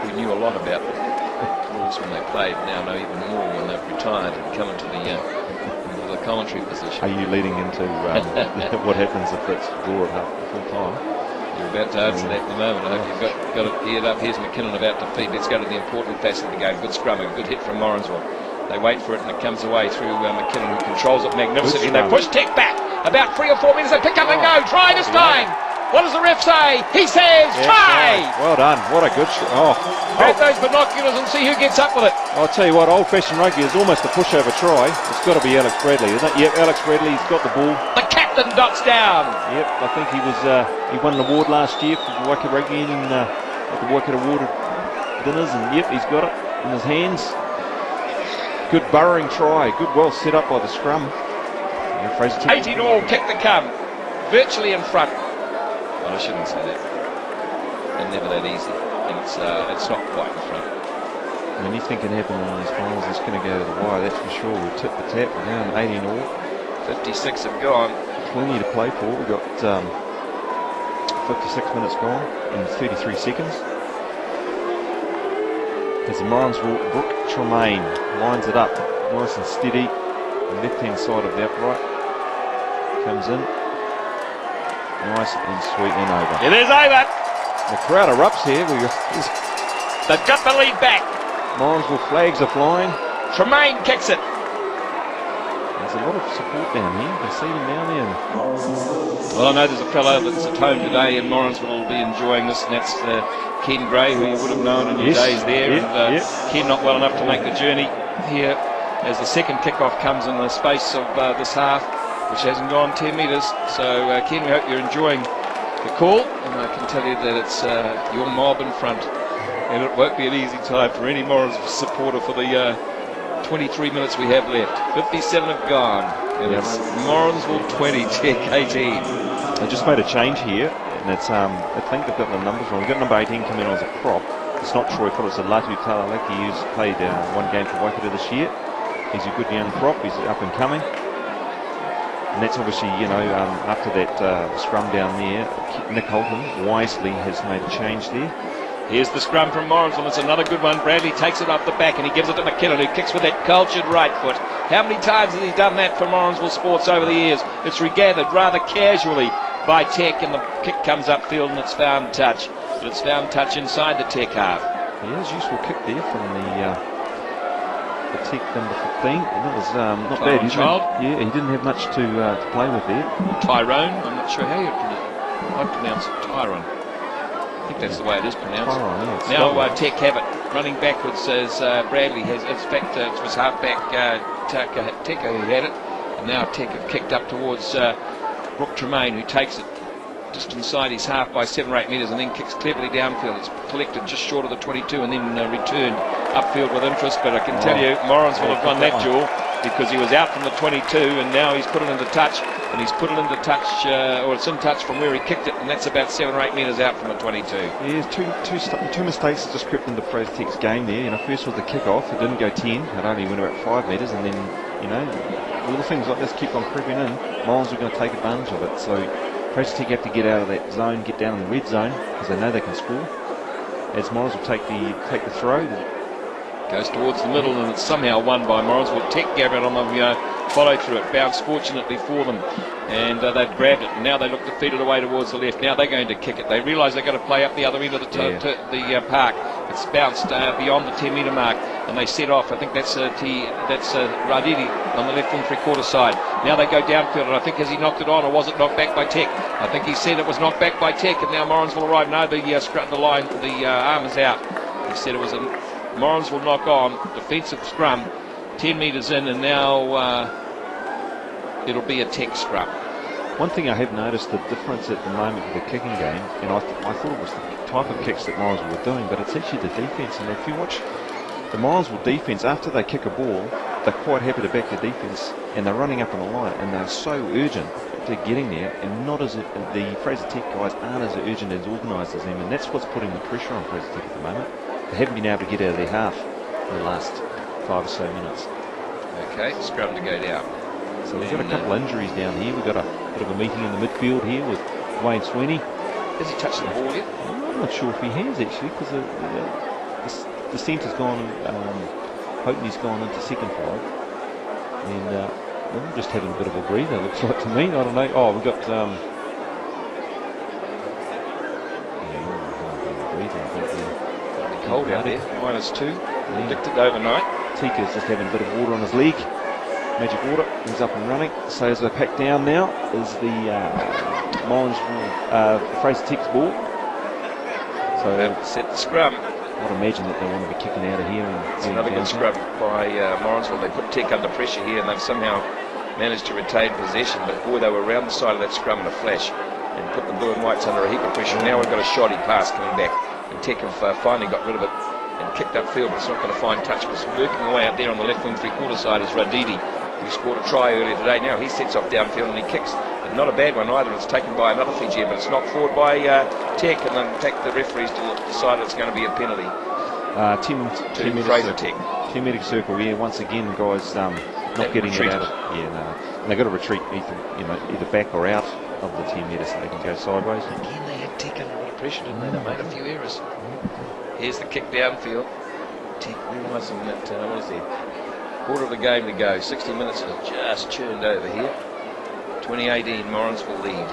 S2: We knew a lot about the rules when they played, now know even more when they've retired and come into the commentary position.
S4: Are you leading into what happens if it's draw it up full time?
S2: You're about to answer that in a moment. I hope you've got it geared up. Here's McKinnon about to feed. Let's go to the important facet of the game. Good scrum, a good hit from Morrinsville. They wait for it and it comes away through McKinnon, who controls it magnificently. They push Tech back about 3 or 4 metres. They pick up and go. Try this time. What does the ref say? He says, try!
S4: Well done. What a good shot.
S2: Grab those binoculars and see who gets up with it.
S4: I'll tell you what, old-fashioned rugby is almost a pushover try. It's got to be Alex Bradley, isn't it? Yep, Alex Bradley's got the ball.
S2: The captain dots down.
S4: Yep, I think he won an award last year for Waikato Rugby at the Waikato Award dinners, and yep, he's got it in his hands. Good burrowing try. Good, well set up by the scrum. Yeah, Fraser
S2: 18 all, kick the come. Virtually in front. Well, I shouldn't say that. They're never that easy. It's not quite in front.
S4: Anything can happen in these finals. It's going to go to the wire, that's for sure. We've tipped the tap. We're down 18 all.
S2: 56 have gone.
S4: Plenty to play for. We've got 56 minutes gone in 33 seconds. As the Morrinsville, Brooke Tremaine lines it up nice and steady. The left-hand side of the upright comes in. Nice and sweet and over.
S2: It is over.
S4: The crowd erupts here.
S2: They've got the lead back.
S4: Morrinsville flags are flying.
S2: Tremaine kicks it.
S4: There's a lot of support down here. You see them down there.
S2: Well, I know there's a fellow that's at home today in Morrinsville will be enjoying this, and that's Ken Gray, who you would have known in your days there. Ken not well enough to make the journey here as the second kickoff comes in the space of this half, which hasn't gone 10 metres. So, Ken, we hope you're enjoying the call, and I can tell you that it's your mob in front, and it won't be an easy time for any Morrinsville supporter for the 23 minutes we have left. 57 have gone, and it's Morrinsville 20, Tech 18.
S4: They just made a change here, and it's I think they've got the numbers wrong. We've got number 18 come in as a prop. It's not Troy Phillips, it's Latu Talalaki, who's played one game for Waikato this year. He's a good young prop, he's up and coming. And that's obviously, after that scrum down there, Nick Holton wisely has made a change there.
S2: Here's the scrum from Morrinsville. It's another good one. Bradley takes it off the back and he gives it to McKinnon, who kicks with that cultured right foot. How many times has he done that for Morrinsville Sports over the years? It's regathered rather casually by Tech, and the kick comes upfield and it's found touch. But it's found touch inside the Tech half.
S4: Yeah, useful kick there from the Tech number 15. And that was not bad. Yeah, he didn't have much to play with there.
S2: Tyrone, I'm not sure how you pronounce it. Tyrone. I think that's the way it is pronounced. Now Tech have it running backwards as Bradley has. In fact, it was halfback Teka who had it, and now Tech have kicked up towards Brooke Tremaine, who takes it just inside his half by 7 or 8 metres and then kicks cleverly downfield. It's collected just short of the 22 and then returned upfield with interest. But I can tell you, Morrinsville have won that duel because he was out from the 22 and now he's put it into touch, and he's put it into touch, or it's in touch from where he kicked it, and that's about 7 or 8 metres out from the 22.
S4: Yeah, two mistakes that just crept into Fraser Tech's game there. First was the kick-off, it didn't go 10, it only went about 5 metres, and then,
S1: little things like this keep on creeping in, Morrinsville are going to take advantage of it. So Fraser Tech have to get out of that zone, get down in the red zone, because they know they can score. As Morrinsville take the throw.
S2: Goes towards the middle, and it's somehow won by Morrinsville. Tech gave it on the follow through. It bounced fortunately for them, and they've grabbed it. And now they look to feed it away towards the left. Now they're going to kick it. They realise they've got to play up the other end of the park. It's bounced beyond the 10-metre mark, and they set off. I think that's Radidi on the left wing 3/4 side. Now they go downfield, and I think has he knocked it on, or was it knocked back by Tech? I think he said it was knocked back by Tech, and now Morrinsville arrive. No, the arm is out. He said it was a Morrinsville knock on, defensive scrum, 10 metres in, and now it'll be a Tech scrum.
S1: One thing I have noticed the difference at the moment with the kicking game, and I thought it was the type of kicks that Morrinsville were doing, but it's actually the defence. And if you watch the Morrinsville defence, after they kick a ball, they're quite happy to back the defence, and they're running up on the line, and they're so urgent to getting there, and not as the Fraser Tech guys aren't as urgent as organised as them, and that's what's putting the pressure on Fraser Tech at the moment. They haven't been able to get out of their half in the last 5 or so minutes.
S2: Okay, scrum to go down.
S1: So we've got a couple of injuries down here. We've got a bit of a meeting in the midfield here with Wayne Sweeney.
S2: Has he touched the ball yet?
S1: I'm not sure if he has actually, because the centre's gone, Houghton's gone into second five, and we're just having a bit of a breather, looks like to me. I don't know. Oh, we've got
S2: cold out there, -2, predicted overnight.
S1: Tika's just having a bit of water on his leg, magic water. He's up and running. So as they pack down now is the Fraser Tech's ball. So
S2: they've set the scrum.
S1: I'd imagine that they want to be kicking out of here.
S2: It's another good scrum by Morrinsville. They put Tech under pressure here, and they've somehow managed to retain possession. But boy, they were around the side of that scrum in a flash and put the blue and whites under a heap of pressure. Now we've got a shoddy pass coming back, and Tech have finally got rid of it and kicked upfield, but it's not going to find touch. But working away out there on the left wing 3/4 side is Radidi, who scored a try earlier today. Now he sets off downfield and he kicks. And not a bad one either. It's taken by another Fijian, but it's knocked forward by Tech, and then the referees decided it's going to be a penalty.
S1: 10
S2: Fraser Tech.
S1: 10-metre circle, yeah, once again, guys not getting it out of. Yeah, no. And they've got to retreat either back or out of the 10 metres so they can go sideways.
S2: Again, they had Tech under a lot of pressure, didn't they? They made a few errors. Here's the kick downfield. Tech realising that, what is there? Quarter of the game to go. 60 minutes has just churned over here. 2018 Morrinsville lead,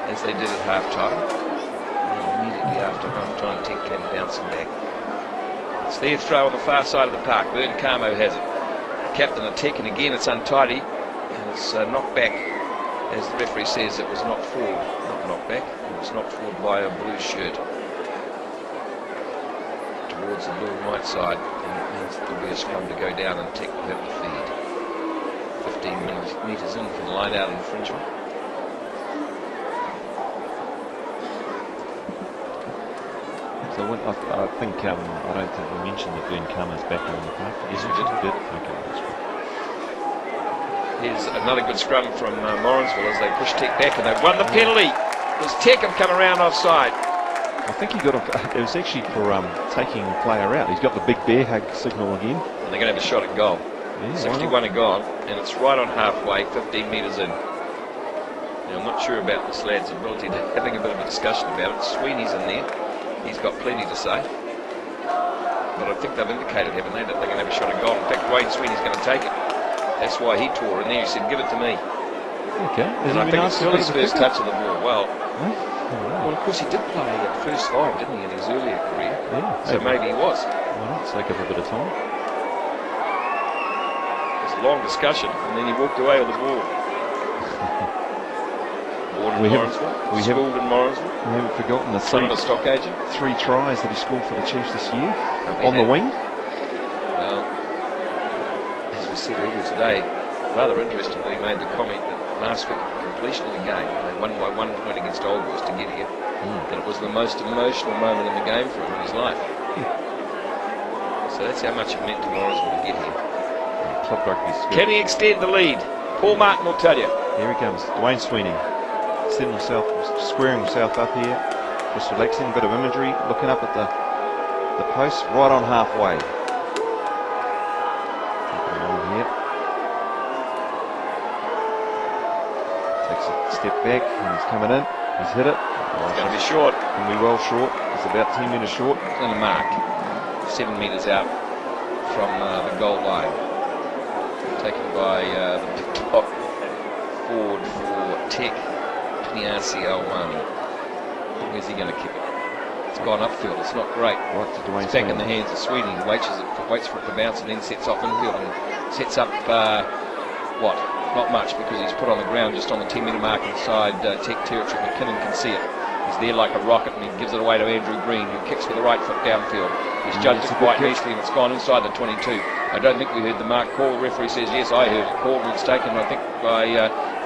S2: as they did at half-time. Immediately after half-time, Tech came bouncing back. It's their throw on the far side of the park. Vern Camo has it. Captain of Tech, and again it's untidy, and it's knocked back. As the referee says, it was knocked forward. Not knocked back, it was knocked forward by a blue shirt towards the blue and white side, and it means that there'll be a scrum to go down, and Tech will have to feed. 15 metres in for the line-out infringement.
S1: So I think I don't think we mentioned that Vern Carmer's back on the park.
S2: Yes, we did.
S1: Okay, that's right.
S2: Here's another good scrum from Morrinsville as they push Tech back, and they've won the penalty. Does Tech have come around offside?
S1: I think he got it was actually for taking the player out. He's got the big bear hug signal again.
S2: And they're going to have a shot at goal.
S1: Yeah,
S2: 61 are gone, and it's right on halfway, 15 metres in. Now, I'm not sure about this lad's ability to having a bit of a discussion about it. Sweeney's in there. He's got plenty to say. But I think they've indicated, haven't they, that they're going to have a shot at goal. In fact, Wayne Sweeney's going to take it. That's why he tore in there. He said, give it to me.
S1: Okay.
S2: And I think it's still his first touch of the ball. Well,
S1: Well,
S2: of course, he did play at first five, didn't he, in his earlier career?
S1: Yeah.
S2: So maybe he was.
S1: Why not? Take up a bit of time.
S2: It was a long discussion, and then he walked away with the ball. Born in Morrinsville, schooled in Morrinsville.
S1: We haven't forgotten the
S2: son of a stock agent.
S1: 3 tries that he scored for the Chiefs this year on the wing.
S2: Well, as we said earlier today, rather interestingly, he made the comment that last week at the completion of the game, they won by 1 point against Old Boys to get here, that it was the most emotional moment in the game for him in his life. So that's how much it meant to Morrinsville to get here.
S1: Club rugby's good.
S2: Can he extend the lead? Paul Martin will tell you.
S1: Here he comes, Dwayne Sweeney. Setting himself, squaring himself up here, just relaxing, a bit of imagery, looking up at the post, right on halfway. Keep it along here. step back, and he's coming in. He's hit it.
S2: It's going to be short.
S1: Going to be well short. It's about 10 metres short.
S2: And a mark. 7 metres out from the goal line. Taken by the top forward for Tech, RCL1. Where's he going to kick it? It's gone upfield. It's not great.
S1: Right to Dwayne
S2: It's back in
S1: Sweeney.
S2: the hands of Sweeney. He waits for it to bounce and then sets off infield and sets up what? Not much, because he's put on the ground just on the 10 metre mark inside Tech territory. McKinnon can see it. He's there like a rocket, and he gives it away to Andrew Green, who kicks with the right foot downfield. He's judged it quite nicely, and it's gone inside the 22. I don't think we heard the mark call. The referee says yes, I heard it called, and it's taken, I think, by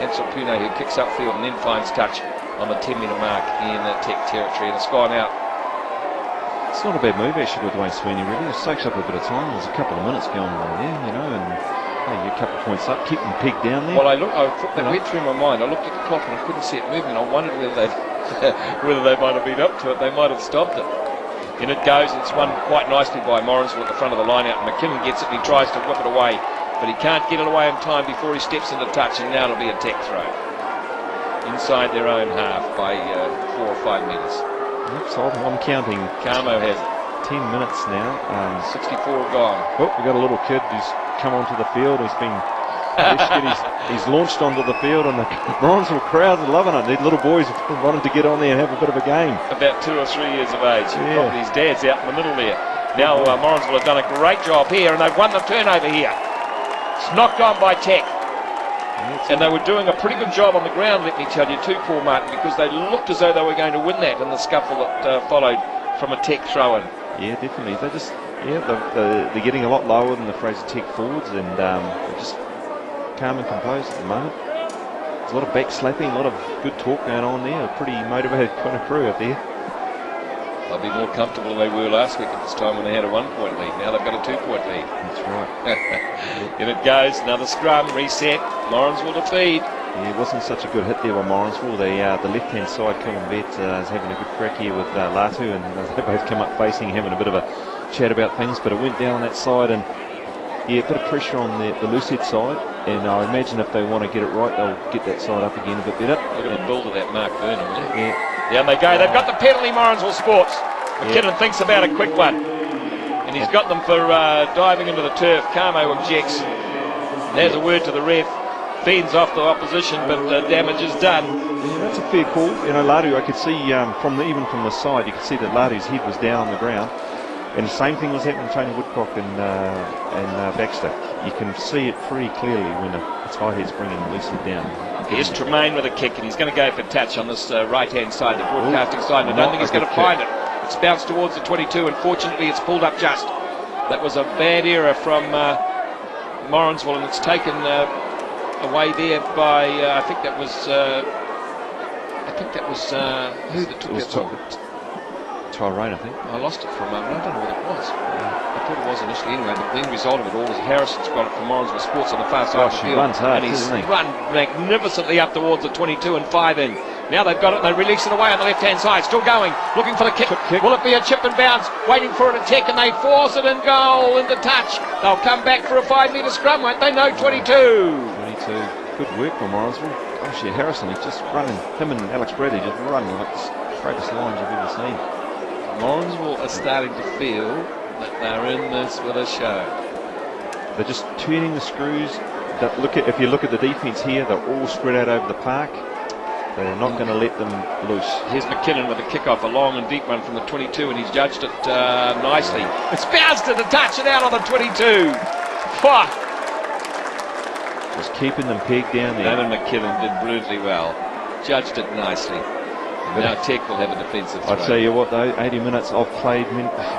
S2: Ansel Pune, who kicks upfield and then finds touch on the 10 metre mark in Tech territory, and it's gone out.
S1: It's not a bad move actually with Dwayne Sweeney, really. It soaks up a bit of time. There's a couple of minutes going on there, you know, and hey, you're a couple of points up, keep them pegged down there.
S2: Well, I thought that went through my mind. I looked at the clock and I couldn't see it moving. I wondered whether they might have been up to it. They might have stopped it. In it goes, and it's won quite nicely by Morrinsville at the front of the line out, and McKinnon gets it and he tries to whip it away, but he can't get it away in time before he steps into touch, and now it'll be a Tech throw. Inside their own half by 4 or 5 metres.
S1: Yep, so I'm counting.
S2: Carmo has it.
S1: 10 minutes now.
S2: 64 gone.
S1: Oh, we got a little kid who's come onto the field. He's been he's launched onto the field, and the Morrinsville crowds are loving it. These little boys have wanted to get on there and have a bit of a game.
S2: About 2 or 3 years of age.
S1: Yeah.
S2: His dad's out in the middle there. Now Morrinsville have done a great job here, and they've won the turnover here. It's knocked on by Tech. And they were doing a pretty good job on the ground, let me tell you, too, Paul Martin, because they looked as though they were going to win that in the scuffle that followed from a Tech throw-in.
S1: Yeah, definitely. They just, they're getting a lot lower than the Fraser Tech forwards, and they're just calm and composed at the moment. There's a lot of back slapping, a lot of good talk going on there. A pretty motivated kind of crew up there.
S2: They'll be more comfortable than they were last week at this time when they had a 1-point lead. Now they've got a 2-point lead.
S1: That's right.
S2: In it goes, another scrum, reset, Morrinsville to feed.
S1: Yeah, it wasn't such a good hit there by Morrinsville. The left-hand side, Colin Vett is having a good crack here with Latu, and they both come up facing, having a bit of a chat about things, but it went down on that side, and yeah, a bit of pressure on the loose head side, and I imagine if they want to get it right, they'll get that side up again a bit better.
S2: Look at the build of that Mark Burnham, will you?
S1: Yeah.
S2: Down they go, they've got the penalty, Morrinsville Sports. McKinnon thinks about a quick one, and he's got them for diving into the turf. Carmo objects. There's a word to the ref. Fends off the opposition, but damage is done.
S1: Yeah, that's a fair call. You know, Latu, I could see even from the side, you could see that Latu's head was down on the ground, and the same thing was happening to Tony Woodcock and Baxter. You can see it pretty clearly when a tight head's bringing the loose head down.
S2: Here's Tremaine with a kick, and he's going to go for touch on this right-hand side, the broadcasting side, and I don't think he's going to find it. It's bounced towards the 22, and fortunately it's pulled up just. That was a bad error from Morrinsville, and it's taken away there by I think that was who that took that ball?
S1: Tyrone, I think.
S2: I lost it for a moment. I don't know what it was. I thought it was initially anyway. The end result of it all is Harrison's got it from Morrinsville Sports on the far side of the field.
S1: Runs hard,
S2: and he's
S1: doesn't he?
S2: run magnificently up towards the 22 and 5 in. Now they've got it and they release it away on the left-hand side. Still going, looking for the kick. Will it be a chip and bounce? Waiting for an attack, and they force it in goal into touch. They'll come back for a 5-metre scrum, won't they? No, 22.
S1: 22. Good work from Morrinsville. Gosh, yeah, Harrison, he's just running. Him and Alex Bradley just running like the greatest lines you've ever seen.
S2: Morrinsville are starting to feel that they're in this with a show.
S1: They're just turning the screws. If you look at the defence here, they're all spread out over the park. They're not going to let them loose.
S2: Here's McKinnon with a kick-off, a long and deep one from the 22, and he's judged it nicely. It's bounced to the touch and out on the 22. Fuck.
S1: Just keeping them pegged down there.
S2: David McKinnon did brilliantly well. Judged it nicely. Now Tech will have a defensive throw.
S1: I tell you what though, 80 minutes, I've played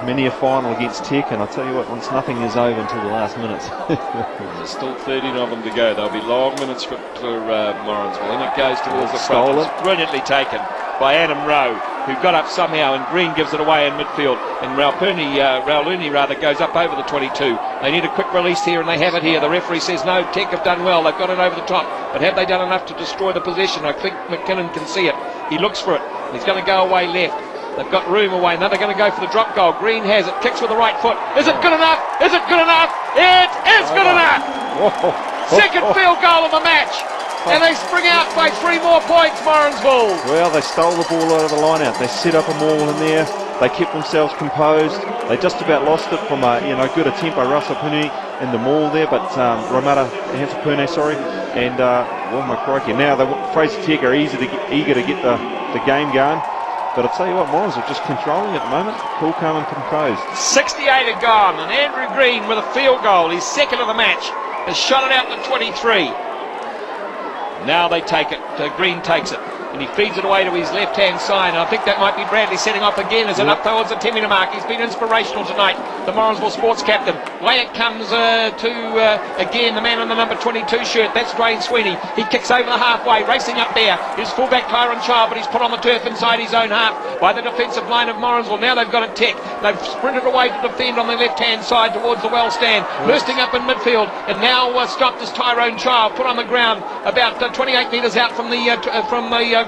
S1: many a final against Tech, and I tell you what, once nothing is over until the last minutes.
S2: There's still 13 of them to go. There'll be long minutes for Morrinsville, and it goes towards the front. It's brilliantly taken by Adam Rowe, who got up somehow, and Green gives it away in midfield, and Rauluni goes up over the 22. They need a quick release here, and they have it here. The referee says no, Tech have done well. They've got it over the top, but have they done enough to destroy the possession? I think McKinnon can see it. He looks for it. He's going to go away left. They've got room away. Now they're going to go for the drop goal. Green has it. Kicks with the right foot. Is it good enough? Is it good enough? It is good enough. Second field goal of the match. and they spring out by 3 more points, Morrinsville.
S1: Well, they stole the ball out of the line out. They set up a maul in there. They kept themselves composed. They just about lost it from a good attempt by Russell Pune in the maul there, but Ramata Hansel-Pune, sorry. And well, my crikey, now Fraser Tech are eager to get the game going. But I'll tell you what, Morrinsville are just controlling at the moment. Cool, calm and composed.
S2: 68 are gone, and Andrew Green with a field goal, his second of the match, has shot it out to 23. Now they take it. Green takes it, and he feeds it away to his left-hand side. And I think that might be Bradley setting off again as it up towards the 10-metre mark. He's been inspirational tonight, the Morrinsville sports captain. Way it comes to again the man in the number 22 shirt. That's Dwayne Sweeney. He kicks over the halfway, racing up there. His fullback Tyron Child, but he's put on the turf inside his own half by the defensive line of Morrinsville. Now they've got a tick. They've sprinted away to defend on the left-hand side towards the well stand, bursting up in midfield, and now stopped as Tyrone Child, put on the ground about 28 metres out from the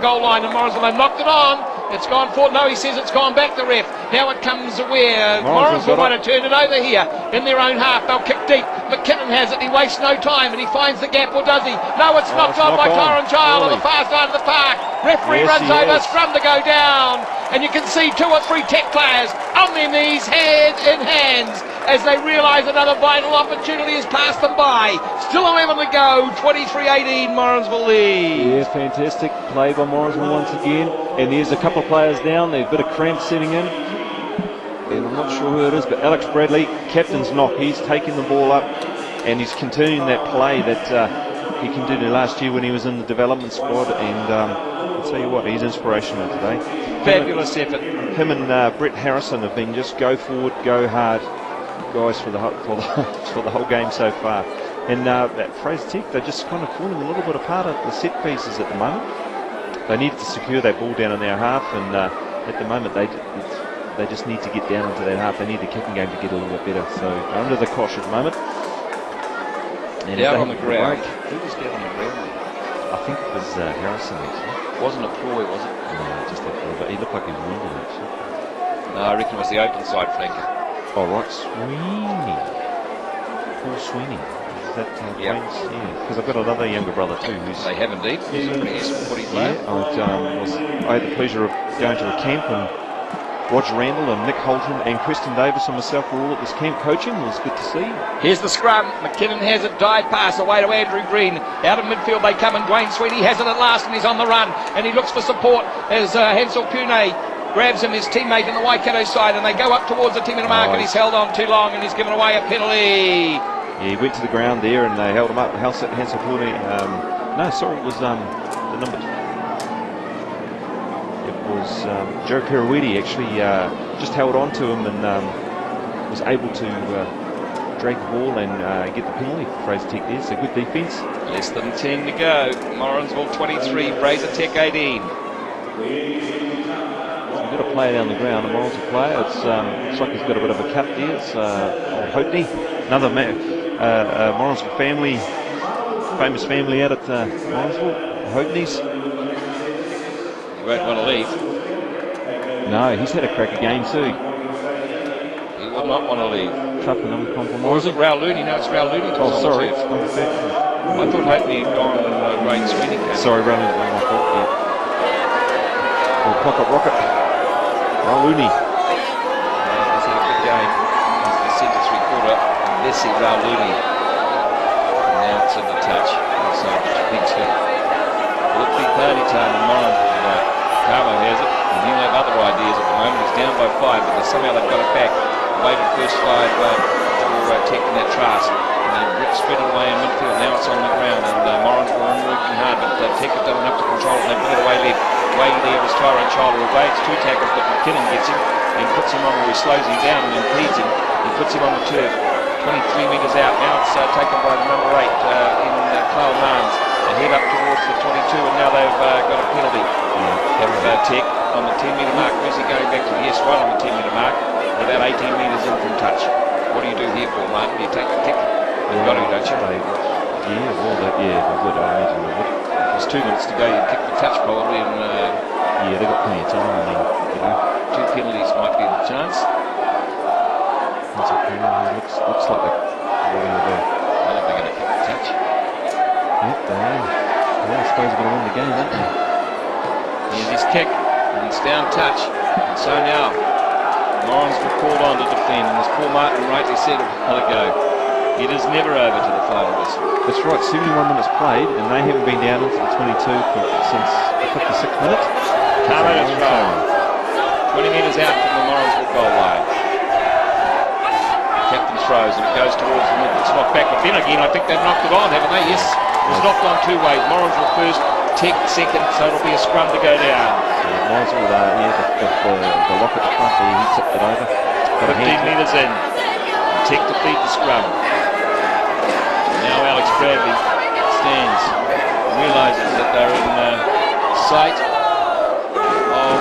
S2: goal line, and Morrinsville, they've knocked it on. It's gone forward. No, he says it's gone back, the ref. Now it comes where Morrinsville might have turned it over here in their own half. They'll kick deep. McKinnon has it. He wastes no time, and he finds the gap, or does he? No, it's knocked on by Tyron Child on the far side of the park. Referee runs over, scrum to go down, and you can see 2 or 3 Tech players on their knees, hand in hands, as they realise another vital opportunity has passed them by. Still 11 to go, 23-18, Morrinsville lead.
S1: Yeah, fantastic play by Morrinsville once again. And there's a couple of players down there, a bit of cramp setting in. And I'm not sure who it is, but Alex Bradley, captain's knock. He's taking the ball up, and he's continuing that play that he continued last year when he was in the development squad. And I'll tell you what, he's inspirational today.
S2: Fabulous effort.
S1: Him and Brett Harrison have been just go forward, go hard guys for the whole game so far. And at Fraser Tech, they're just kind of falling a little bit apart at the set pieces at the moment. They need to secure that ball down in their half, and at the moment they just need to get down into that half. They need the kicking game to get a little bit better. So they're under the cosh at the moment. And
S2: down on the ground. Who was down on the ground?
S1: I think it was Harrison actually.
S2: Wasn't it Ploy, was it?
S1: No, just a little bit. He looked like he was wounded actually.
S2: No, I reckon it was the open side flanker.
S1: Oh right, Sweeney. Paul Sweeney. That
S2: yep.
S1: Yeah, because I've got another younger brother too.
S2: They have indeed. He's a pretty sporty player.
S1: Yeah, I had the pleasure of going to a camp, and Roger Randall and Nick Holton and Preston Davis and myself were all at this camp coaching. It was good to see.
S2: Here's the scrum. McKinnon has it, dive pass away to Andrew Green. Out of midfield they come, and Dwayne Sweeney has it at last, and he's on the run, and he looks for support as Hansel Pune grabs him, his teammate in the Waikato side, and they go up towards the 10-metre mark, and he's held on too long, and he's given away a penalty.
S1: Yeah, he went to the ground there and they held him up. Hansel Pune, no, sorry, it was the number 2. It was Joe Perawiti actually just held on to him and was able to drag the ball and get the penalty for Fraser Tech there. So good defence.
S2: Less than 10 to go. Morrinsville 23, Fraser Tech 18.
S1: We've got a player down the ground, a Morrinsville player. It's like he's got a bit of a cut there. It's Hopney, another Morrinsville family, famous family out at Morrinsville, Hopneys.
S2: He won't want to leave.
S1: No, he's had a cracker game too.
S2: He will not want to leave.
S1: Tough and uncompromising.
S2: Or is it Raul Looney? No, it's Raul Looney.
S1: Oh, sorry.
S2: I thought Hopney had gone Dwayne Sweeney.
S1: Sorry, Raul Looney. My fault. Yeah. Oh, pocket rocket. Raul Looney.
S2: He's had a good game. He's the centre three-quarter. Let's see Raul Looney. Now it's in the touch. So it's big party time in Morrinsville tonight. Carmo has it, and he'll have other ideas at the moment. He's down by 5, but somehow they've got it back. Waited first 5 for Tech in that trask. And they spread it away in midfield. Now it's on the ground, and Morrinsville are working hard, but Tech have done enough to control it. They put it away left. Way there is Tyrone Child, who evades 2 tackles, but McKinnon gets him and puts him on, or he slows him down and impedes him. He puts him on the turf. 23 metres out. Now it's taken by the number 8 in Kyle Marnes. They head up towards the 22, and now they've got a penalty. Have Tech on the 10-metre mark. Where's he going back to? Yes, right on the 10-metre mark. About 18 metres in from touch. What do you do here, Paul Martin? Do you take the kick? You've got to, don't you?
S1: Yeah, well, they would. I imagine they would.
S2: There's 2 minutes to go. You kick the touch probably, and
S1: yeah, they've got plenty of time. I mean,
S2: 2 penalties might be the chance.
S1: That's okay. Looks like they're going to do.
S2: I don't think they're going to kick the touch.
S1: Yep, they are. suppose are going to win the game, aren't they?
S2: Here's his kick, and he's down touch. And so now, Morrinsville called on to defend, and as Paul Martin rightly said a while ago, it is never over to the final whistle.
S1: That's right, 71 minutes played, and they haven't been down into the 22 since the 56th minute.
S2: Carmo is thrown. 20 metres out from the Morrinsville goal line. Captain throws, and it goes towards the middle. It's knocked back, but then again, I think they've knocked it on, haven't they? Yes, it's knocked on two ways. Morrinsville first, Tech second, so it'll be a scrum to go down.
S1: Morrinsville, the lock at the front there, he tipped it over.
S2: 15 metres in. Tech to feed the scrum. Now Alex Bradley stands and realises that they're in sight of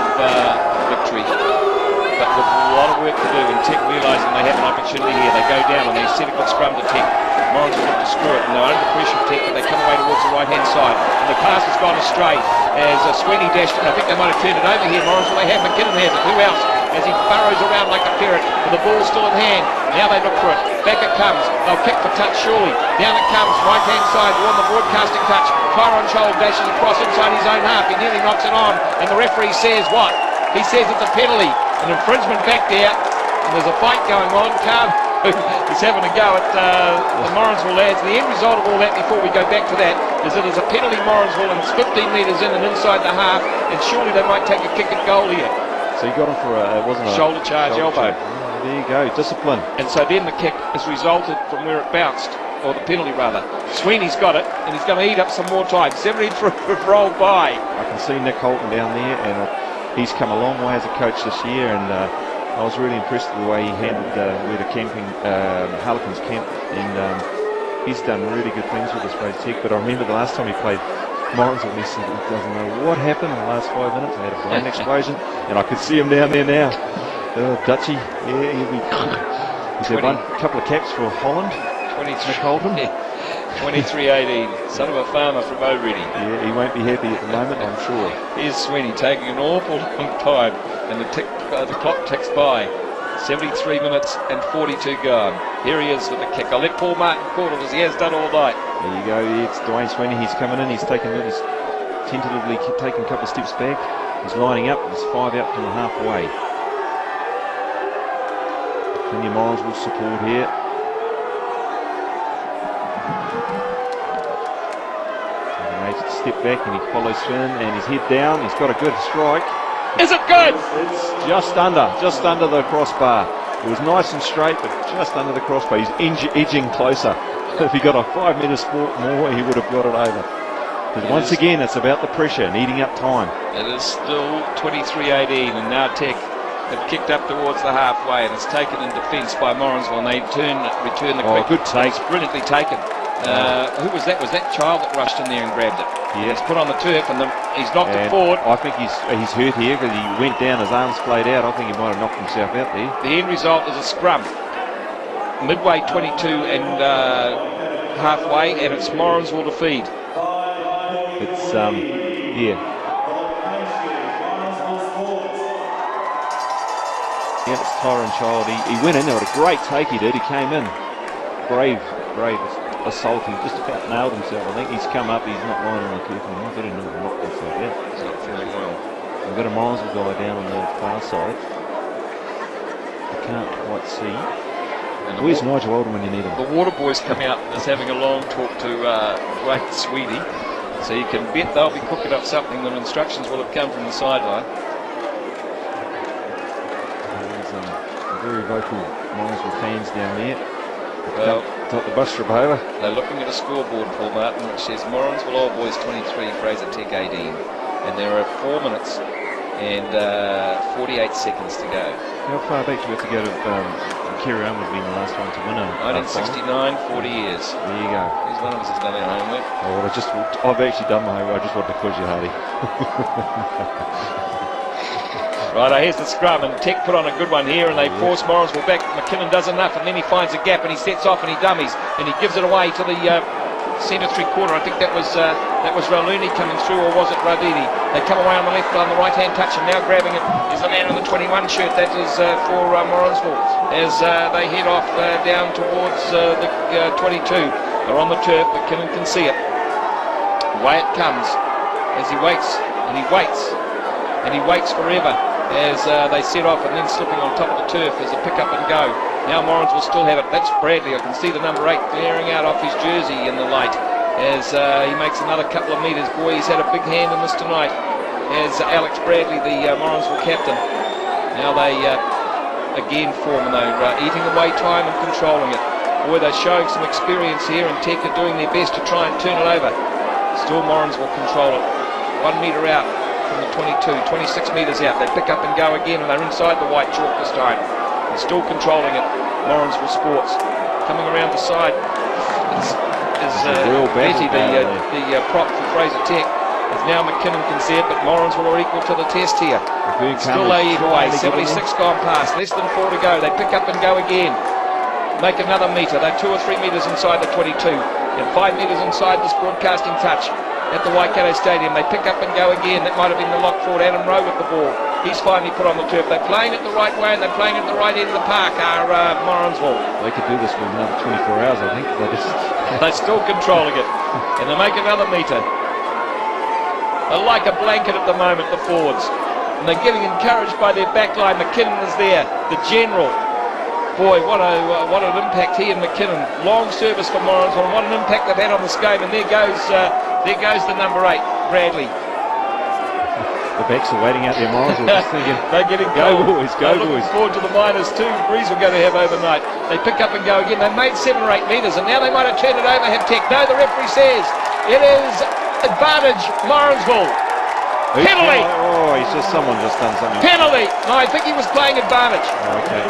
S2: victory, but with a lot of work to do, and Tech realising they have an opportunity here. They go down and they set a good scrum to Tech. Morrinsville look to screw it, and they're under pressure of Tech, but they come away towards the right-hand side, and the pass has gone astray as Sweeney dashed it. I think they might have turned it over here. Morrinsville, they have. McKinnon has it. Who else? As he burrows around like a ferret, and the ball's still in hand. Now they look for it. Back it comes. They'll kick for touch, surely. Down it comes. Right-hand side. We're on the broadcasting touch. Tyrone Scholl dashes across inside his own half. He nearly knocks it on. And the referee says what? He says it's a penalty. An infringement back there. And there's a fight going on. He's having a go at the Morrinsville lads. The end result of all that, before we go back to that, is that there's a penalty Morrinsville, and it's 15 metres in and inside the half. And surely they might take a kick at goal here.
S1: So you got him for a, wasn't it?
S2: Shoulder charge, elbow.
S1: There you go, discipline.
S2: And so then the kick has resulted from where it bounced, or the penalty rather. Sweeney's got it, and he's going to eat up some more time. 73 have rolled by.
S1: I can see Nick Holton down there, and he's come a long way as a coach this year, and I was really impressed with the way he handled where the camping, Harlequins camp, and he's done really good things with this Fraser Tech. But I remember the last time he played Morrinsville, he said he doesn't know what happened in the last 5 minutes. They had a brain explosion, and I could see him down there now. Dutchy, yeah, he's had a couple of caps for Holland.
S2: 23
S1: Holden.
S2: 23-18, son of a farmer from O'Reilly.
S1: Yeah, he won't be happy at the moment, I'm sure.
S2: Here's Sweeney taking an awful long time, and the clock ticks by. 73 minutes and 42 gone. Here he is with the kick. I'll let Paul Martin call it, as he has done all night.
S1: There you go, it's Dwayne Sweeney. He's coming in, he's tentatively taking a couple of steps back. He's lining up, there's 5 out from the halfway. Plenty of Morrinsville support here. Step back, and he follows Finn, and his head down. He's got a good strike.
S2: Is it good?
S1: It's just under the crossbar. It was nice and straight, but just under the crossbar. He's edging closer. If he got a 5 metre sport more, he would have got it over. But once again, it's about the pressure and eating up time.
S2: It is still 23-18, and now Tech have kicked up towards the halfway, and it's taken in defence by Morrinsville, and they return the quick.
S1: Good take.
S2: It's brilliantly taken. Who was that? Was that child that rushed in there and grabbed it?
S1: Yeah.
S2: It's put on the turf, and he's knocked it forward.
S1: I think he's hurt here because he went down, his arms played out. I think he might have knocked himself out there.
S2: The end result is a scrum. Midway 22 and halfway, and it's Morrinsville to feed.
S1: It's, yeah. Yeah, it's Tyrone Child. He went in there with a great take, he did. He came in. Brave assault. He just about nailed himself. I think he's come up, he's not lying on the cliff anymore. I didn't know he knocked himself out.
S2: He's not feeling well.
S1: We've got a Morrinsville guy down on the far side. I can't quite see. Where's Nigel Oldham when you need him?
S2: The water boys come out and is having a long talk to Wade Sweeney. So you can bet they'll be cooking up something. The instructions will have come from the sideline.
S1: There's some very vocal Morrinsville fans down there.
S2: Well,
S1: got the bus trip over.
S2: They're looking at a scoreboard, Paul Martin, which says Morrinsville Old Boys 23, Fraser Tech 18. And there are 4 minutes and 48 seconds to go.
S1: How far back do we have to go to Kerry Arm would be the last one to win a
S2: 1969, 40 years.
S1: There you go.
S2: Who's one of us has done our homework?
S1: Oh, well, I've actually done my homework. I just wanted to quiz you, Hardy.
S2: Right, here's the scrum, and Tech put on a good one here, and they force Morrinsville back. McKinnon does enough, and then he finds a gap, and he sets off, and he dummies, and he gives it away to the centre three-quarter. I think that was Rauluni coming through, or was it Radini? They come away on the left, on the right-hand touch, and now grabbing it is the man in the 21 shirt. That is for Morrinsville, as they head off down towards the 22. They're on the turf, McKinnon can see it. Away it comes as he waits and he waits and he waits forever as they set off and then slipping on top of the turf as a pick up and go. Now Morrinsville will still have it. That's Bradley. I can see the number 8 glaring out off his jersey in the light as he makes another couple of metres. Boy, he's had a big hand in this tonight as Alex Bradley, the Morrinsville captain. Now they again form and they're eating away time and controlling it. Boy, they're showing some experience here, and Tech are doing their best to try and turn it over. Still Morrinsville control it. 1 metre out from the 22, 26 metres out. They pick up and go again, and they're inside the white chalk this time. They're still controlling it. Morrinsville Sports coming around the side is Betty, the prop for Fraser Tech. As now McKinnon can see it, but Morrinsville are equal to the test here. Still they eat away. 76 gone past. Less than 4 to go. They pick up and go again. Make another metre. They're 2 or 3 metres inside the 22 and 5 metres inside this broadcasting touch at the Waikato Stadium. They pick up and go again. That might have been the lock forward. Adam Rowe with the ball. He's finally put on the turf. They're playing it the right way and they're playing it the right end of the park, Morrinsville.
S4: They could do this for another 24 hours, I think.
S2: They're still controlling it. And they make another metre. They're like a blanket at the moment, the forwards. And they're getting encouraged by their back line. McKinnon is there. The general. Boy, what an impact he and McKinnon. Long service for Morrinsville. What an impact they've had on this game. And there goes the number 8, Bradley.
S4: The backs are waiting out there, Morrinsville, just thinking,
S2: they're getting
S4: go boys, go
S2: they're
S4: boys.
S2: Looking forward to the -2 breeze we're going to have overnight. They pick up and go again. They made 7 or 8 metres, and now they might have turned it over. Have Tech. No, the referee says it is advantage Morrinsville. Penalty.
S4: Oh, someone just done something.
S2: Penalty. No, I think he was playing advantage.
S4: Okay.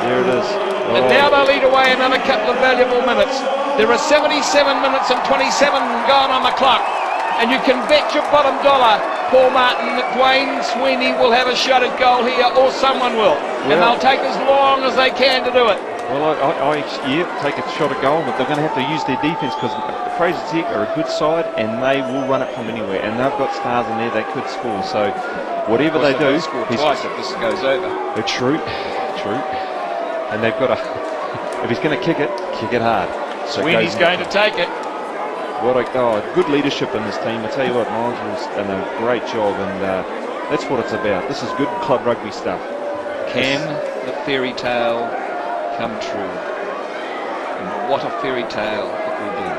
S4: There it is. Oh.
S2: And now they'll lead away another couple of valuable minutes. There are 77 minutes and 27 gone on the clock. And you can bet your bottom dollar, Paul Martin, that Dwayne Sweeney will have a shot at goal here, or someone will. And they'll take as long as they can to do it.
S4: Well, I take a shot at goal, but they're going to have to use their defence because Fraser Tech are a good side and they will run it from anywhere. And they've got stars in there, they could score. So whatever they do,
S2: score twice if this goes over.
S4: True. And they've got to, if he's going to kick it hard. So
S2: Sweeney's going to take it.
S4: Good leadership in this team. I tell you what, Morrinsville's done a great job, and that's what it's about. This is good club rugby stuff.
S2: Can the fairy tale come true? And what a fairy tale it will be.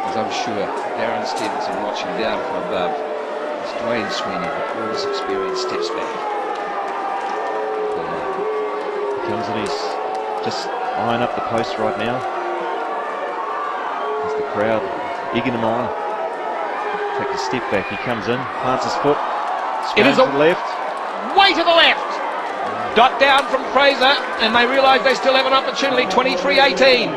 S2: As I'm sure Darren Stevenson watching down from above as Dwayne Sweeney, with all his experience, steps back.
S4: Comes and he's just eyeing up the post right now. As the crowd egging him on. Take a step back. He comes in, plants his foot.
S2: It is
S4: to the left.
S2: Way to the left. Dot down from Fraser, and they realise they still have an opportunity. 23-18.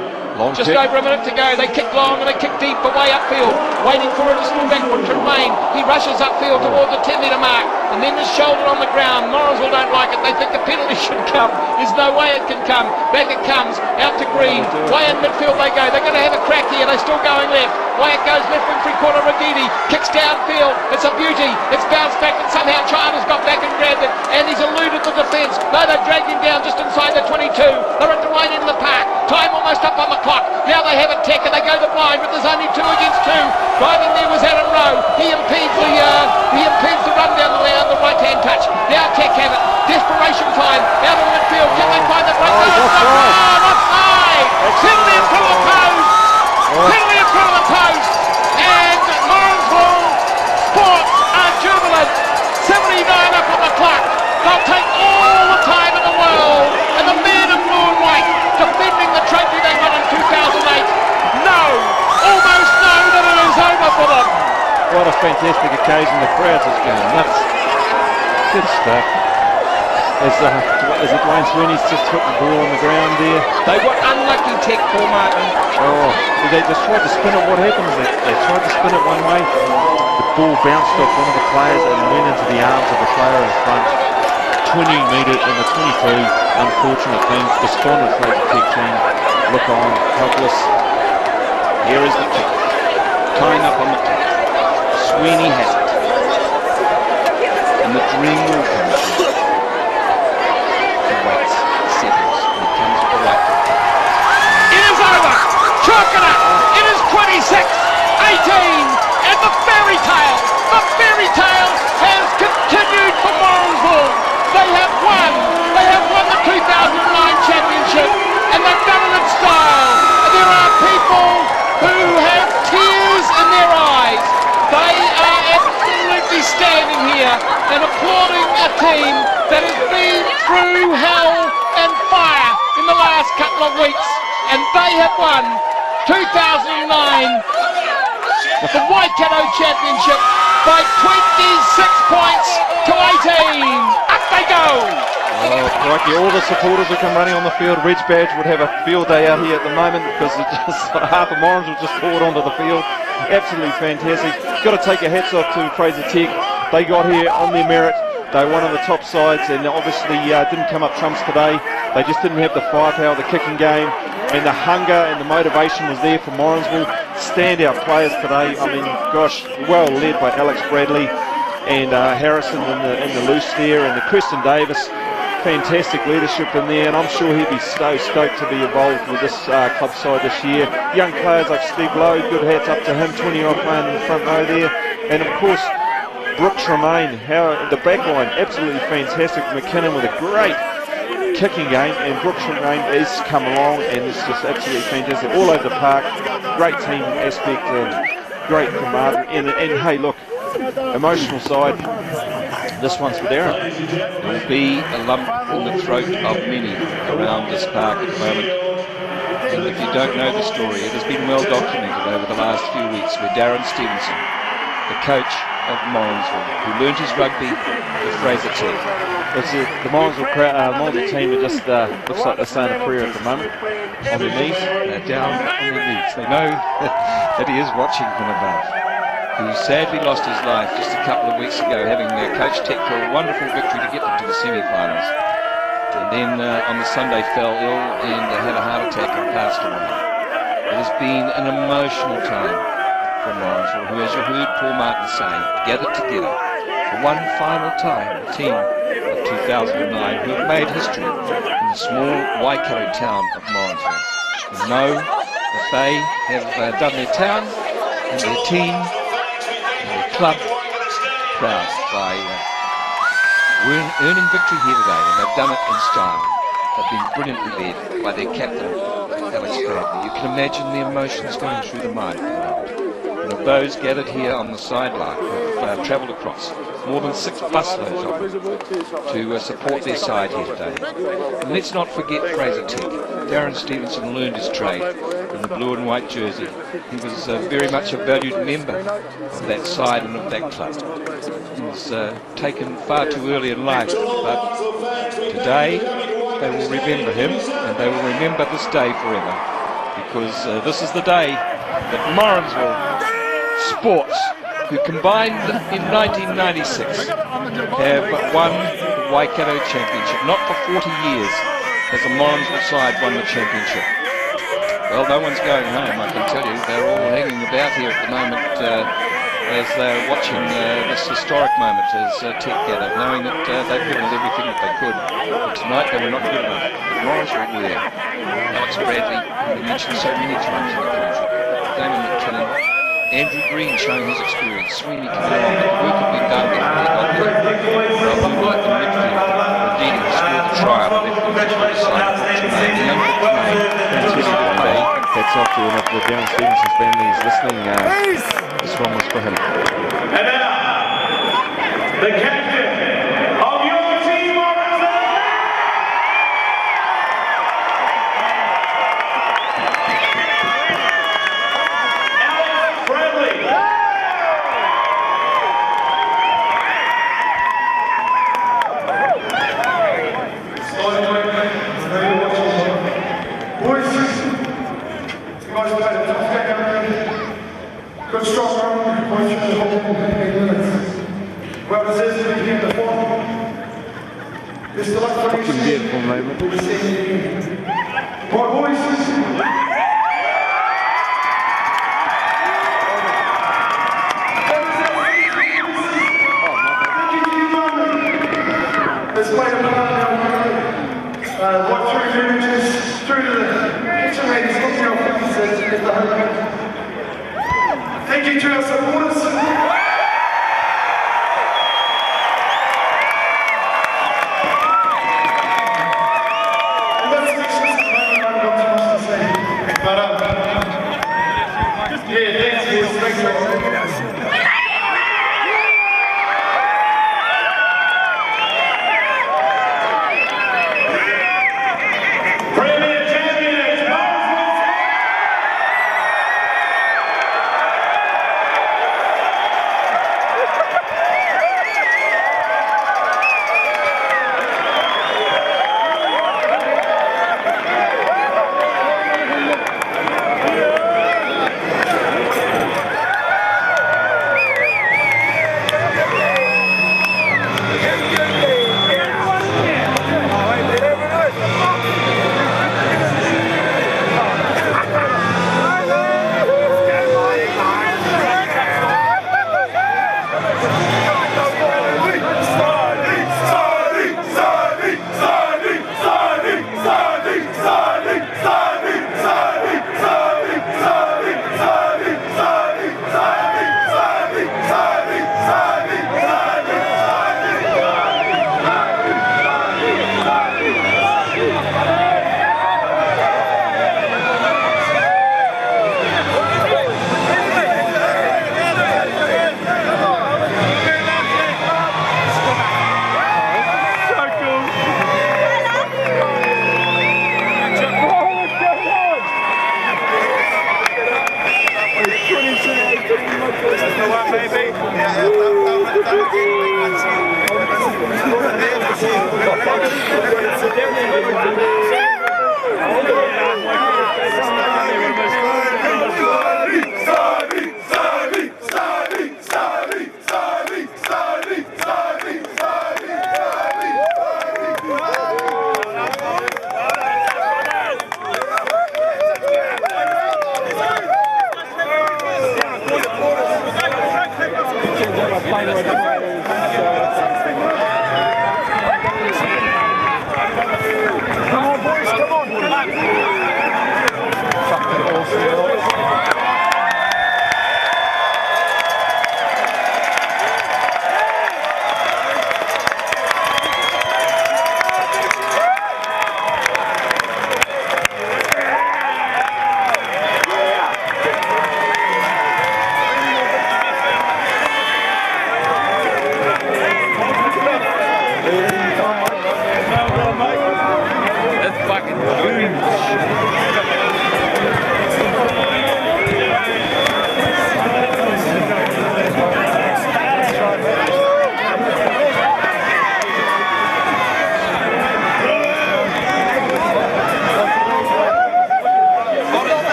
S2: Just over a minute to go. They kick long and they kick deep away upfield. Waiting for it to swing backward from Lane. He rushes upfield towards the 10-metre mark. And then the shoulder on the ground. Morrinsville don't like it. They think the penalty should come. There's no way it can come. Back it comes. Out to Green. Way in midfield they go. They're going to have a crack here. They're still going left. Way it goes left wing 3/4. Regidi kicks downfield. It's a beauty. It's bounced back, but somehow China's got back and grabbed it. And he's eluded the defence. No, they've dragged him down just inside the 22. They're at the right end of the park. Time almost up on the clock. Now they have a Tech and they go the blind, but there's only 2 against 2. Driving there was Adam Rowe. He impedes the run down the right-hand touch. Now Tech have it. Desperation time. Out of the midfield. Can they find the front? Offside! Penalty in front of the post. Penalty in front of the post. And Morrinsville Sports are jubilant. 79 up on the clock. They'll take all the time in the world. And the men in blue and white defending the trophy they won in 2008. Almost know that it is over for them.
S4: What a fantastic occasion. The crowd's just going nuts. Good stuff. As Dwayne Sweeney's just took the ball on the ground there.
S2: They were unlucky, Tech, Paul Martin.
S4: Oh, they just tried to spin it. What happens? They tried to spin it one way. The ball bounced off one of the players and went into the arms of the player in front. 20 metres in the 22. Unfortunate thing. Despondent Fraser Tech team. Look on. Helpless. Here is the kick. Tying up on the kick. Sweeney has it. And the dream will come true. He waits seconds and he comes to the right.
S2: It is over. Chalk it up. It is 26. and the fairy tale has continued for Morrinsville. They have won the 2009 championship, and they've done it in style. There are people who have tears in their eyes. They are absolutely standing here and applauding a team that has been through hell and fire in the last couple of weeks, and they have won 2009 the Waikato Championship by 26 points to 18. Up they go!
S4: Oh, crikey, all the supporters who come running on the field. Reg Badge would have a field day out here at the moment because it's just half of Morrinsville just poured onto the field. Absolutely fantastic. Got to take your hats off to Fraser Tech. They got here on their merit. They're one of the top sides and obviously didn't come up trumps today. They just didn't have the firepower, the kicking game, and the hunger and the motivation was there for Morrinsville. Standout players today. I mean, gosh, well led by Alex Bradley and Harrison in the loose there, and the Preston Davis. Fantastic leadership in there, and I'm sure he'd be so stoked to be involved with this club side this year. Young players like Steve Lowe, good hats up to him, 20-year-old playing in the front row there. And of course, Brooks Romain, the back line, absolutely fantastic. McKinnon with a great kicking game, and Brooks Romain has come along, and it's just absolutely fantastic. All over the park, great team aspect, great camaraderie, and hey, look, emotional side. This one's for Darren.
S2: It will be a lump in the throat of many around this park at the moment. And if you don't know the story, it has been well documented over the last few weeks where Darren Stevenson, the coach of Morrinsville, who learnt his rugby with Fraser Tech.
S4: The Morrinsville team are just looks like they're saying a prayer at the moment on their knees.
S2: Down on their knees. They know that he is watching from above. Who sadly lost his life just a couple of weeks ago, having coached Tech for a wonderful victory to get them to the semi-finals. And then on the Sunday fell ill and had a heart attack and passed away. It has been an emotional time for Morrinsville, who, as you heard Paul Martin say, gathered together for one final time, the team of 2009 who have made history in the small Waikato town of Morrinsville. And know that they have done their town and their team club proud by earning victory here today, and they've done it in style. They've been brilliantly led by their captain, Alex Bradley. You can imagine the emotions going through the mind. And of those gathered here on the sideline have travelled across, more than 6 busloads of them, to support their side here today. And let's not forget Fraser Tech. Darren Stevenson learned his trade in the blue and white jersey. He was very much a valued member of that side and of that club. He was taken far too early in life, but today they will remember him, and they will remember this day forever, because this is the day that Morrinsville Sports, who combined in 1996, have won the Waikato Championship. Not for 40 years has the Morrinsville side won the championship. Well, no one's going home, I can tell you. They're all hanging about here at the moment as they're watching this historic moment as Tech gather, knowing that they've given it everything that they could. But tonight they were not good enough. But Morrinsville were there. Alex Bradley, who we mentioned so many times in the country. Damon McKinnon, Andrew Green showing his experience, Sweeney coming along, but the work had been done before they got there. Blue Light in midfield, Radini scored the try on the midfield side of Brooks the young Brooks
S4: That's off to the Darren Stevenson's family is listening. This one was for him.
S3: And now, the captain of your team, Alex Bradley.
S5: Good strong run, going through the whole 8 minutes. Well deserved to be here in the form. It's the last
S4: Fucking beautiful moment.
S5: Boys. Let's play the what 3 images through the picture ladies, look at your faces at the home. Thank get to our supporters. And that's speechless. I've got too much to say. But, yeah, thanks, boys. Thanks,
S3: Premier champions, Morrinsville.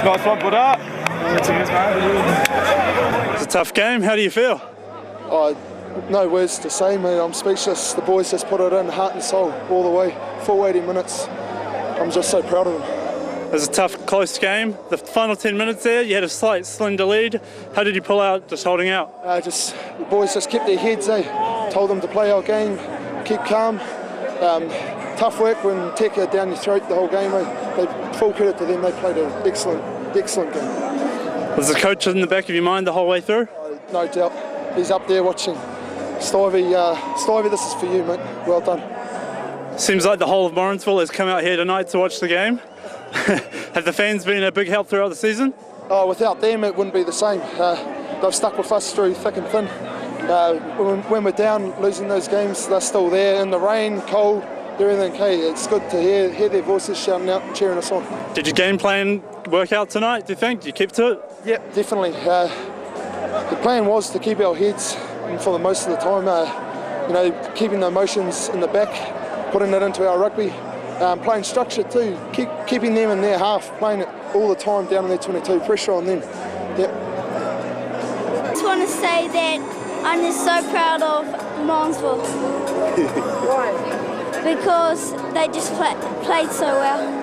S5: Nice one, put up.
S6: It's a tough game. How do you feel?
S5: Oh, no words to say, mate. I'm speechless. The boys just put it in, heart and soul, all the way. Full 80 minutes. I'm just so proud of them.
S6: It was a tough, close game. The final 10 minutes there, you had a slight slender lead. How did you pull out, just holding out?
S5: The boys just kept their heads, Told them to play our game, keep calm. Tough work when Tech are down your throat the whole game, They full credit to them. They played an excellent game.
S6: Was the coach in the back of your mind the whole way through?
S5: No doubt. He's up there watching. Stivey, this is for you, mate. Well done.
S6: Seems like the whole of Morrinsville has come out here tonight to watch the game. Have the fans been a big help throughout the season?
S5: Oh, without them, it wouldn't be the same. They've stuck with us through thick and thin. When we're down, losing those games, they're still there in the rain, cold, everything. Hey, it's good to hear their voices shouting out and cheering us on.
S6: Did your game plan work out tonight, do you think? Did you keep to it?
S5: Yep, definitely. The plan was to keep our heads for the most of the time, keeping the emotions in the back, putting it into our rugby, playing structure too, keeping them in their half, playing it all the time down in their 22, pressure on them. Yep.
S7: I just want to say that I'm just so proud of Morrinsville. because they just played so well.